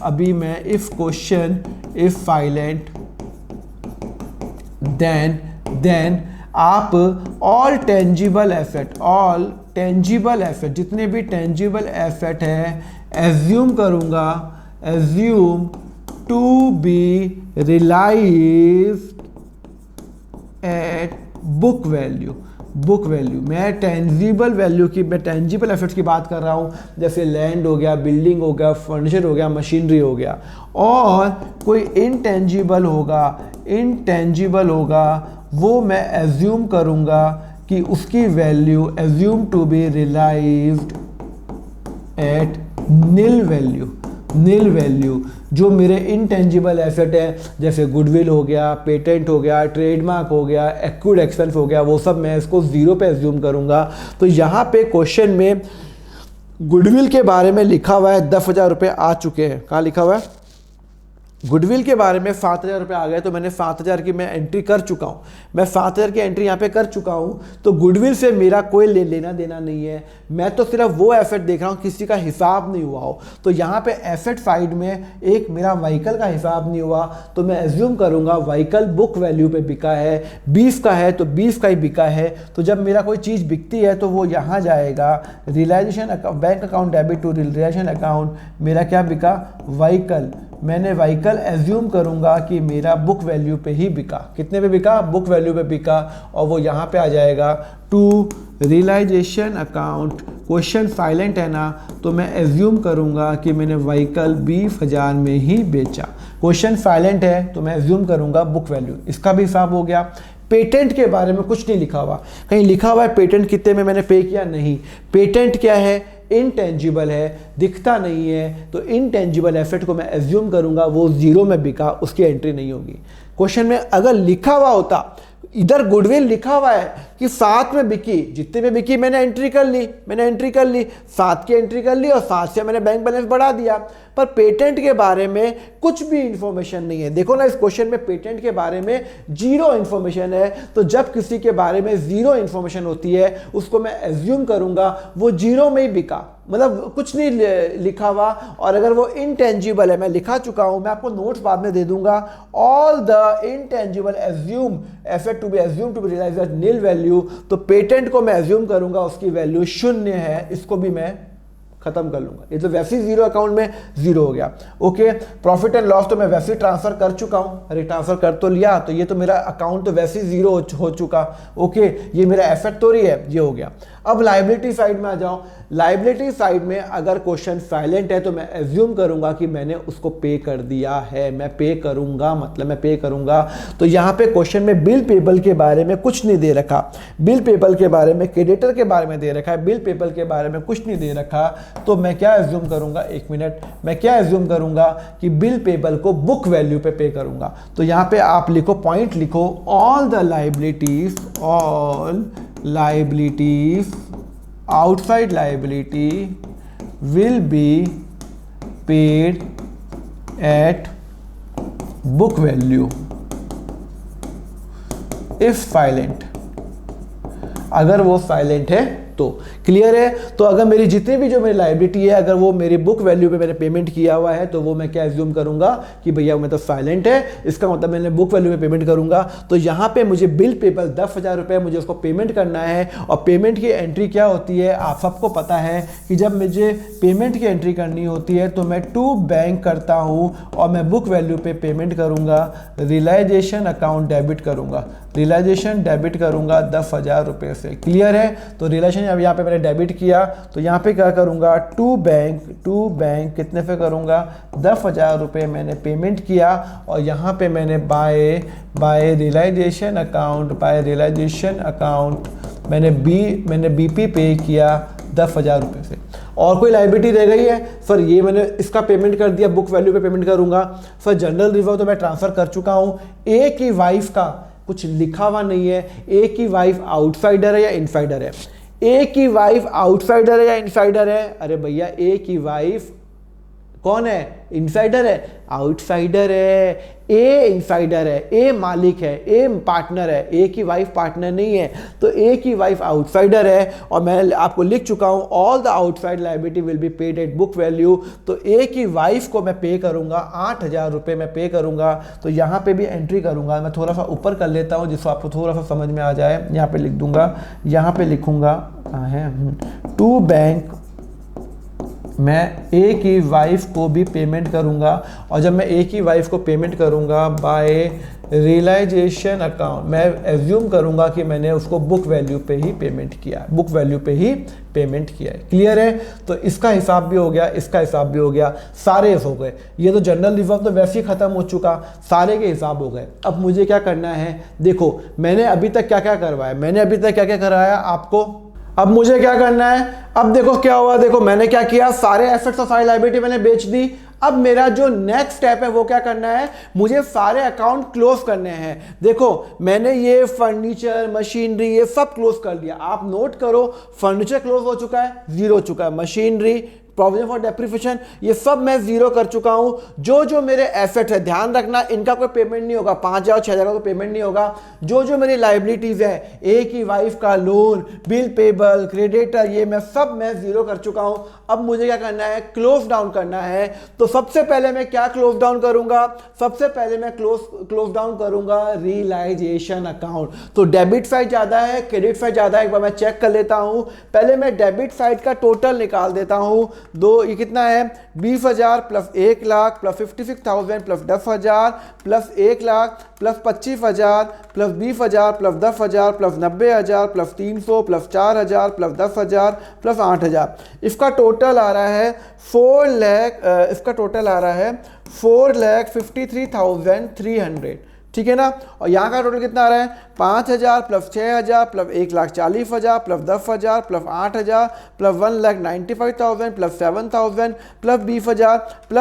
अभी मैं if question is silent then आप ऑल टेंजिबल एसेट, जितने भी टेंजिबल एसेट है एज्यूम करूंगा, assume to be realised at book value. मैं टेंजिबल एसेट्स की बात कर रहा हूँ, जैसे लैंड हो गया, बिल्डिंग हो गया, फर्नीचर हो गया, मशीनरी हो गया। और कोई इनटेंजिबल होगा वो मैं एज्यूम करूँगा कि उसकी value assume to be realised at nil value. जो मेरे इनटेंजिबल एसेट है जैसे गुडविल हो गया, पेटेंट हो गया, ट्रेडमार्क हो गया, एक्यूड एक्सपेंस हो गया, वो सब मैं इसको जीरो पे एज्यूम करूंगा। तो यहाँ पे क्वेश्चन में गुडविल के बारे में लिखा हुआ है 10,000 रुपये आ चुके हैं। कहाँ लिखा हुआ है? गुडविल के बारे में 7,000 रुपये आ गए, तो मैंने 7,000 की मैं एंट्री कर चुका हूँ, मैं 7,000 की एंट्री यहाँ पे कर चुका हूँ। तो गुडविल से मेरा कोई लेना देना नहीं है, मैं तो सिर्फ वो एसेट देख रहा हूँ किसी का हिसाब नहीं हुआ हो। तो यहाँ पे एसेट साइड में एक मेरा व्हीकल का हिसाब नहीं हुआ, तो मैं एज्यूम करूँगा व्हीकल बुक वैल्यू पे बिका है, 20 का है तो 20 का ही बिका है। तो जब मेरा कोई चीज़ बिकती है तो वो यहाँ जाएगा realisation bank account debit to realisation account. मेरा क्या बिका? व्हीकल। मैंने व्हीकल अगर एज्यूम करूंगा कि मेरा बुक वैल्यू पे ही बिका, कितने पे बिका, बुक वैल्यू पे बिका, और वो यहाँ पे आ जाएगा to realisation account, question silent है ना, तो मैं एज्यूम करूंगा कि मैंने व्हीकल 20,000 में ही बेचा। क्वेश्चन साइलेंट है तो मैं एज्यूम करूंगा बुक वैल्यू, इसका भी हिसाब हो गया। पेटेंट के बारे में कुछ नहीं लिखा हुआ, कहीं लिखा हुआ है पेटेंट कितने में मैंने पे किया, नहीं। पेटेंट क्या है, इनटेंजिबल है, दिखता नहीं है, तो इनटेंजिबल एसेट को मैं एज्यूम करूंगा वो 0 में बिका, उसकी एंट्री नहीं होगी। क्वेश्चन में अगर लिखा हुआ होता, इधर गुडविल लिखा हुआ है कि 7 में बिकी, जितने में बिकी मैंने एंट्री कर ली, 7 की एंट्री कर ली और 7 से मैंने बैंक बैलेंस बढ़ा दिया, पर पेटेंट के बारे में कुछ भी इंफॉर्मेशन नहीं है। देखो ना, इस क्वेश्चन में पेटेंट के बारे में 0 इंफॉर्मेशन है, तो जब किसी के बारे में 0 इंफॉर्मेशन होती है उसको मैं एज्यूम करूंगा वो 0 में ही बिका, मतलब कुछ नहीं लिखा हुआ। और अगर वो इनटेंजिबल है, मैं लिखा चुका हूं, मैं आपको नोट्स बाद में दे दूंगा, all the intangible assume asset to be assume to be realised at nil value, तो पेटेंट को मैं एज्यूम करूंगा उसकी वैल्यू 0 है, इसको भी मैं खत्म कर लूंगा। ये तो वैसे ही 0 अकाउंट में 0 हो गया। ओके, प्रॉफिट एंड लॉस तो मैं वैसे ही ट्रांसफर कर चुका हूं, अरे ट्रांसफर कर तो लिया, तो ये तो मेरा अकाउंट तो वैसे ही 0 हो चुका। ओके, ये मेरा एसेट तो रही है, ये हो गया। अब लायबिलिटी साइड में आ जाओ। लायबिलिटी साइड में अगर क्वेश्चन साइलेंट है तो मैं एज्यूम करूंगा कि मैंने उसको पे कर दिया है, मैं पे करूंगा, मतलब मैं पे करूंगा। तो यहां पे क्वेश्चन में बिल पेबल के बारे में कुछ नहीं दे रखा, बिल पेबल के बारे में, क्रेडिटर के बारे में दे रखा है, बिल पेबल के बारे में कुछ नहीं दे रखा, तो मैं क्या एज्यूम करूंगा, एक मिनट, मैं क्या एज्यूम करूंगा कि बिल पेबल को बुक वैल्यू पे करूंगा। तो यहां पे आप लिखो, पॉइंट लिखो, all the liabilities, all liabilities outside liability will be paid at book value if silent, अगर वो साइलेंट है तो। क्लियर है? तो अगर मेरी जितनी भी जो मेरी लायबिलिटी है, अगर वो मेरी बुक वैल्यू पे मैंने पेमेंट किया हुआ है, तो वो मैं क्या एज्यूम करूंगा कि भैया वो तो साइलेंट है, इसका मतलब मैंने बुक वैल्यू पे पेमेंट करूंगा। तो यहाँ पे मुझे बिल पेबल 10,000 रुपये मुझे उसको पेमेंट करना है, और पेमेंट की एंट्री क्या होती है, आप सबको पता है कि जब मुझे पेमेंट की एंट्री करनी होती है तो मैं टू बैंक करता हूँ और मैं बुक वैल्यू पे पेमेंट करूँगा, रियलाइजेशन अकाउंट डेबिट करूँगा, रियलाइजेशन डेबिट करूँगा 10,000 रुपये से। क्लियर है? तो रियलाइजेशन अब यहाँ पे मैंने डेबिट किया, तो यहाँ पे क्या करूँगा, टू बैंक कितने पे करूँगा, 10,000 रुपये मैंने पेमेंट किया, और यहाँ पे मैंने बाय रियलाइजेशन अकाउंट मैंने बीपी पे किया 10,000 रुपये से। और कोई लायबिलिटी रह गई है सर? ये मैंने इसका पेमेंट कर दिया, बुक वैल्यू पे पेमेंट करूँगा। सर जनरल रिजर्व तो मैं ट्रांसफ़र कर चुका हूँ। ए की वाइफ का कुछ लिखा हुआ नहीं है, ए की वाइफ आउटसाइडर है या इनसाइडर है, ए की वाइफ आउटसाइडर है या इनसाइडर है? अरे भैया ए की वाइफ कौन है, इनसाइडर है, आउटसाइडर है। ए इनसाइडर है, ए मालिक है, ए पार्टनर है, ए की वाइफ पार्टनर नहीं है, तो ए की वाइफ आउटसाइडर है। और मैं आपको लिख चुका हूं, all the outside liability will be paid at book value. तो ए की वाइफ को मैं पे करूंगा, 8,000 रुपये मैं पे करूंगा। तो यहाँ पे भी एंट्री करूंगा, मैं थोड़ा सा ऊपर कर लेता हूँ जिसको आपको थोड़ा सा समझ में आ जाए। यहाँ पे लिख दूंगा, यहाँ पे लिखूंगा, कहाँ है, टू बैंक, मैं ए की वाइफ को भी पेमेंट करूंगा, और जब मैं ए की वाइफ को पेमेंट करूंगा बाय रियलाइजेशन अकाउंट, मैं एज्यूम करूंगा कि मैंने उसको बुक वैल्यू पे ही पेमेंट किया, बुक वैल्यू पे ही पेमेंट किया है। क्लियर है? तो इसका हिसाब भी हो गया, इसका हिसाब भी हो गया, सारे हो गए। ये तो जनरल रिजर्व तो वैसे ही खत्म हो चुका, सारे के हिसाब हो गए। अब मुझे क्या करना है, देखो मैंने अभी तक क्या क्या करवाया, मैंने अभी तक क्या क्या कराया आपको। अब मुझे क्या करना है, अब देखो क्या हुआ, देखो मैंने क्या किया, सारे एसेट्स और सारी लायबिलिटी मैंने बेच दी। अब मेरा जो नेक्स्ट स्टेप है वो क्या करना है, मुझे सारे अकाउंट क्लोज करने हैं। देखो मैंने ये फर्नीचर, मशीनरी, ये सब क्लोज कर दिया। आप नोट करो, फर्नीचर क्लोज हो चुका है, 0 हो चुका है, मशीनरी, प्रोविजन फॉर डेप्रिसिएशन, ये सब मैं 0 कर चुका हूं। जो जो मेरे एसेट है, ध्यान रखना इनका कोई पेमेंट नहीं होगा, 5,000 6,000 का कोई पेमेंट नहीं होगा। जो जो मेरी लायबिलिटीज है, ए की वाइफ का लोन, बिल पेबल, क्रेडिटर, ये मैं सब मैं 0 कर चुका हूं। अब मुझे क्या करना है, क्लोज डाउन करना है। तो सबसे पहले मैं क्या क्लोज डाउन करूंगा, सबसे पहले मैं क्लोज डाउन करूंगा रियलाइजेशन अकाउंट। तो डेबिट साइड ज्यादा है, क्रेडिट साइड ज्यादा है, एक बार मैं चेक कर लेता हूं। पहले मैं डेबिट साइड का टोटल निकाल देता हूं। दो, ये कितना है 20,000 plus 1,00,000 plus 56,000 plus 10,000 plus 1,00,000 plus 25,000 plus 20,000 plus 10,000 plus 90,000 plus 300 plus 4,000 plus 10,000 plus 8,000। इसका टोटल आ रहा है 4,53,300। ठीक है ना। और यहाँ का टोटल कितना आ रहा है 5,000 plus 6,000 plus 1,40,000 plus 10,000 plus 8,000 plus 1,95,000 plus 7,000 plus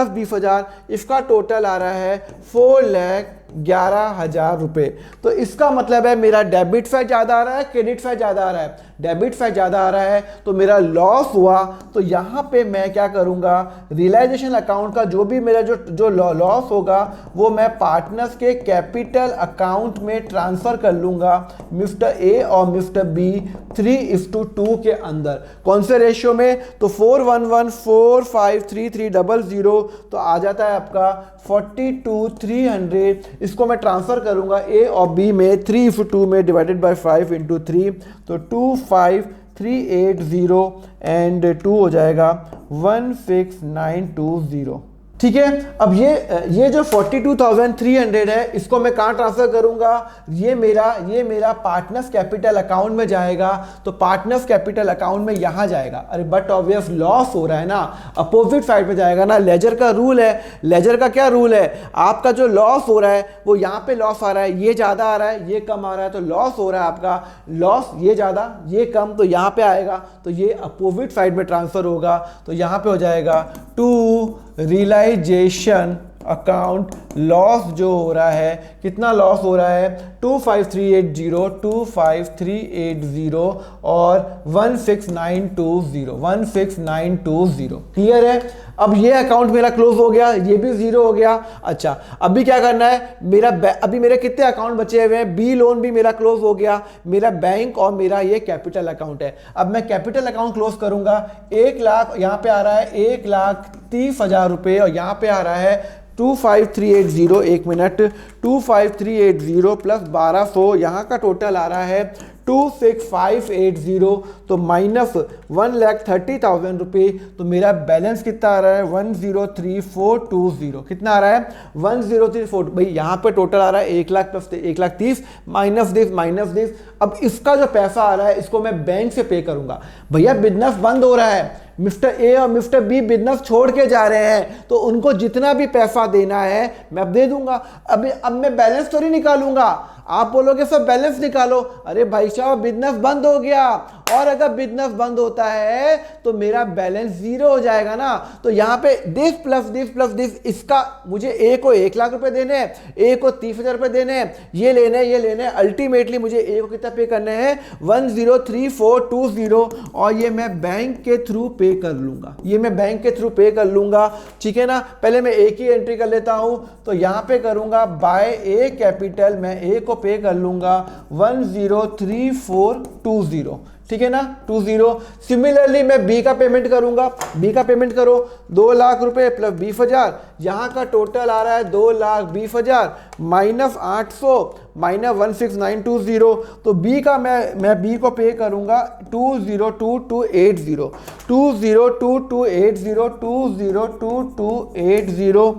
20,000। इसका टोटल आ रहा है 4,11,000 रुपये। तो इसका मतलब है मेरा डेबिट साइड ज़्यादा आ रहा है, क्रेडिट साइड ज़्यादा आ रहा है। डेबिट साइड ज़्यादा आ रहा है तो मेरा लॉस हुआ। तो यहाँ पे मैं क्या करूँगा, रियलाइजेशन अकाउंट का जो भी मेरा जो लॉस होगा वो मैं पार्टनर्स के कैपिटल अकाउंट में ट्रांसफ़र कर लूँगा मिस्टर ए और मिस्टर बी 3:2 के अंदर। कौन से रेशियो में, तो 411453300 तो आ जाता है आपका 42,300। इसको मैं ट्रांसफ़र करूँगा ए और बी में 3:2 में डिवाइडेड बाय 5 × 3 तो 25,380 एंड 2 हो जाएगा 16,920। ठीक है। अब ये जो 42,300 है इसको मैं कहाँ ट्रांसफर करूंगा, ये मेरा पार्टनर्स कैपिटल अकाउंट में जाएगा। तो पार्टनर्स कैपिटल अकाउंट में यहाँ जाएगा। अरे बट ऑब्वियस लॉस हो रहा है ना, अपोजिट साइड पे जाएगा ना। लेजर का रूल है, लेजर का क्या रूल है, आपका जो लॉस हो रहा है वो यहाँ पे लॉस आ रहा है, ये ज़्यादा आ रहा है, ये कम आ रहा है। तो लॉस हो रहा है आपका, लॉस ये ज़्यादा ये कम, तो यहाँ पे आएगा तो ये अपोजिट साइड में ट्रांसफर होगा। तो यहाँ पे हो जाएगा टू रियलाइजेशन अकाउंट लॉस जो हो रहा है, कितना लॉस हो रहा है 25,380 और 16,920। क्लियर है। अब ये अकाउंट मेरा क्लोज हो गया, ये भी जीरो हो गया। अच्छा अभी क्या करना है, अभी मेरे कितने अकाउंट बचे हुए हैं, बी लोन भी मेरा क्लोज हो गया, मेरा बैंक और मेरा ये कैपिटल अकाउंट है। अब मैं कैपिटल अकाउंट क्लोज करूंगा, 1,00,000 यहाँ पे आ रहा है 1,30,000 रुपये और यहाँ पे आ रहा है 25,380। एक मिनट, 25,380 प्लस 1,200 यहाँ का टोटल आ रहा है 26,580। तो माइनस 1,30,000 रुपये। तो मेरा बैलेंस कितना आ रहा है 1,03,420। कितना आ रहा है 1,03,4। भाई यहाँ पे टोटल आ रहा है 1,00,000 प्लस 1,30,000 माइनस दिस। अब इसका जो पैसा आ रहा है इसको मैं बैंक से पे करूंगा। भैया बिजनेस बंद हो रहा है, मिस्टर ए और मिस्टर बी बिजनेस छोड़ के जा रहे हैं, तो उनको जितना भी पैसा देना है मैं अब दे दूंगा। अब मैं बैलेंस थोड़ी निकालूंगा। आप बोलोगे सर बैलेंस निकालो, अरे भाई साहब बिजनेस बंद हो गया, और अगर बिजनेस बंद होता है तो मेरा बैलेंस जीरो हो जाएगा ना। तो यहाँ पे दिस प्लस दिस, इसका मुझे ए को 1,00,000 रुपए देने हैं, ए को 30,000 रुपए देने हैं, ये लेने अल्टीमेटली मुझे ए को कितना पे करने हैं 1,03,420 और ये मैं बैंक के थ्रू पे कर लूंगा, ठीक है ना। पहले मैं एक ही एंट्री कर लेता हूं, तो यहां पे करूंगा बाय ए कैपिटल, मैं ए को पे कर लूंगा 1,03,420, ठीक है ना 20। सिमिलरली मैं बी का पेमेंट करूंगा, बी का पेमेंट करो 2,00,000 रुपए प्लस 20,000, यहां का टोटल आ रहा है 2,20,000 माइनस 800 माइनस 16,920। तो बी का मैं बी को पे करूंगा 2,02,280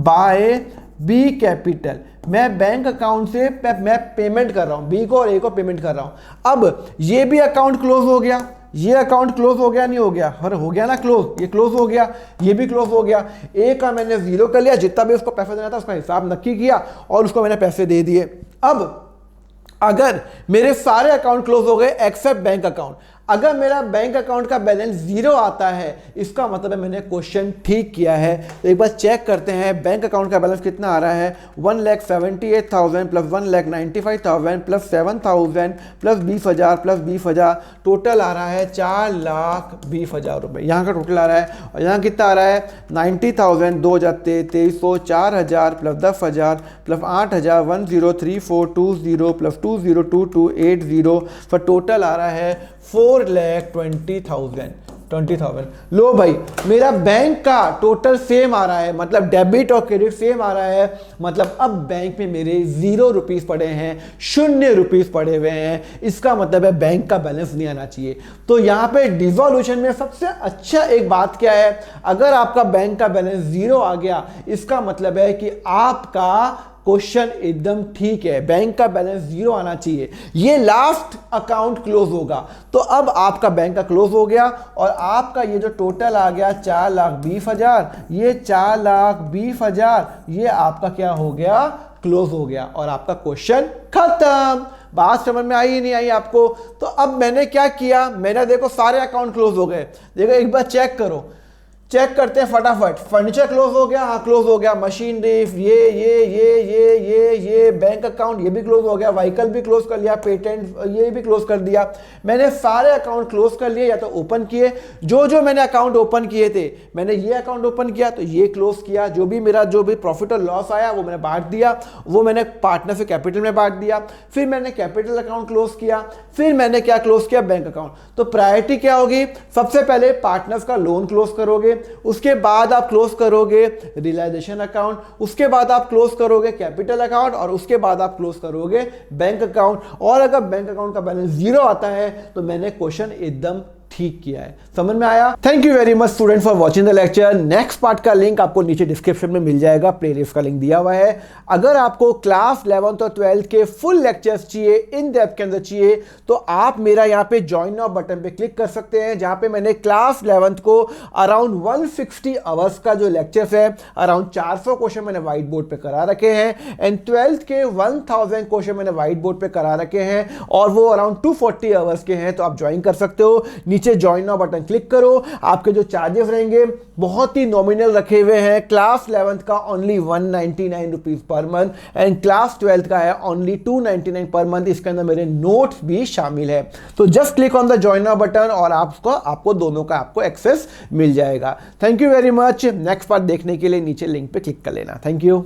बाय बी कैपिटल। मैं बैंक अकाउंट से मैं पेमेंट कर रहा हूं, बी को और ए को पेमेंट कर रहा हूं। अब ये भी अकाउंट क्लोज हो गया, ये अकाउंट क्लोज हो गया नहीं हो गया, हर हो गया ना क्लोज, ये क्लोज हो गया, ये भी क्लोज हो गया। ए का मैंने जीरो कर लिया, जितना भी उसको पैसा देना था उसका हिसाब नक्की किया और उसको मैंने पैसे दे दिए। अब अगर मेरे सारे अकाउंट क्लोज हो गए एक्सेप्ट बैंक अकाउंट, अगर मेरा बैंक अकाउंट का बैलेंस जीरो आता है इसका मतलब है मैंने क्वेश्चन ठीक किया है। तो एक बार चेक करते हैं बैंक अकाउंट का बैलेंस कितना आ रहा है 1,78,000 प्लस 1,95,000 प्लस 7,000 प्लस 20,000 टोटल आ रहा है 4,20,000 रुपये। यहाँ का टोटल आ रहा है और यहाँ कितना आ रहा है 90,000 2,2300 4,000 प्लस 10,000 प्लस 8,000 1,03,420 प्लस 2,02,280 पर टोटल आ रहा है 4,20,000। 20,000। लो भाई, मेरा बैंक का टोटल सेम आ रहा है, मतलब डेबिट और क्रेडिट सेम आ रहा है, मतलब अब बैंक में मेरे 0 रुपीस पड़े हैं, 0 रुपीस पड़े हुए हैं। इसका मतलब है बैंक का बैलेंस नहीं आना चाहिए। तो यहां पे डिसोल्यूशन में सबसे अच्छा एक बात क्या है, अगर आपका बैंक का बैलेंस 0 आ गया, इसका मतलब है कि आपका क्वेश्चन एकदम ठीक है, बैंक का बैलेंस 0 आना चाहिए, ये लास्ट अकाउंट क्लोज होगा। तो अब आपका बैंक का क्लोज हो गया और आपका ये जो टोटल आ गया 4,20,000, ये 4,20,000 ये आपका क्या हो गया, क्लोज हो गया और आपका क्वेश्चन खत्म। बात समझ में आई ही नहीं आई आपको? तो अब मैंने क्या किया, मैंने देखो सारे अकाउंट क्लोज हो गए। देखो एक बार चेक करो, चेक करते हैं फटाफट। फर्नीचर क्लोज हो गया, हाँ क्लोज हो गया। मशीनरी, ये बैंक अकाउंट ये भी क्लोज हो गया। व्हीकल भी क्लोज कर लिया, पेटेंट ये भी क्लोज कर दिया। मैंने सारे अकाउंट क्लोज कर लिए या तो ओपन किए। जो जो मैंने अकाउंट ओपन किए थे, मैंने ये अकाउंट ओपन किया तो ये क्लोज किया। जो भी मेरा जो भी प्रॉफिट और लॉस आया वो मैंने बांट दिया, वो मैंने पार्टनर से कैपिटल में बांट दिया। फिर मैंने कैपिटल अकाउंट क्लोज किया, फिर मैंने क्या क्लोज किया, बैंक अकाउंट। तो प्रायोरिटी क्या होगी, सबसे पहले पार्टनर्स का लोन क्लोज करोगे, उसके बाद आप क्लोज करोगे रियलाइजेशन अकाउंट, उसके बाद आप क्लोज करोगे कैपिटल अकाउंट और उसके बाद आप क्लोज करोगे बैंक अकाउंट। और अगर बैंक अकाउंट का बैलेंस 0 आता है तो मैंने क्वेश्चन एकदम ठीक किया है। समझ में आया? Thank you very much student for watching the lecture. Next part का लिंक आपको नीचे डिस्क्रिप्शन में मिल जाएगा, प्लेलिस्ट का लिंक दिया हुआ है। अगर आपको क्लास 11th और 12th के फुल लेक्चर्स चाहिए, इन डेप्थ के अंदर चाहिए, तो आप मेरा यहाँ पे ज्वाइन नाउ बटन पे क्लिक कर सकते हैं, जहां पे मैंने क्लास 11th को अराउंड 160 आवर्स का जो लेक्चर्स है, अराउंड 400 क्वेश्चन मैंने व्हाइट बोर्ड पे करा रखे हैं एंड 12th के 1000 क्वेश्चन मैंने व्हाइट बोर्ड पे करा रखे हैं और वो अराउंड 240 आवर्स के हैं। तो आप ज्वाइन कर सकते हो। नीचे ज्वाइन नाउ बटन क्लिक करो। आपके जो चार्जेस रहेंगे बहुत ही नॉमिनल रखे हुए हैं। क्लास 11th का only 199 rupees per month and class 12th का है ओनली 299 पर मंथ। इसके अंदर मेरे नोट्स भी शामिल है। तो just click on the join now button और आपको दोनों का आपको एक्सेस मिल जाएगा। Thank you very much. Next part देखने के लिए नीचे लिंक पे क्लिक कर लेना। Thank you.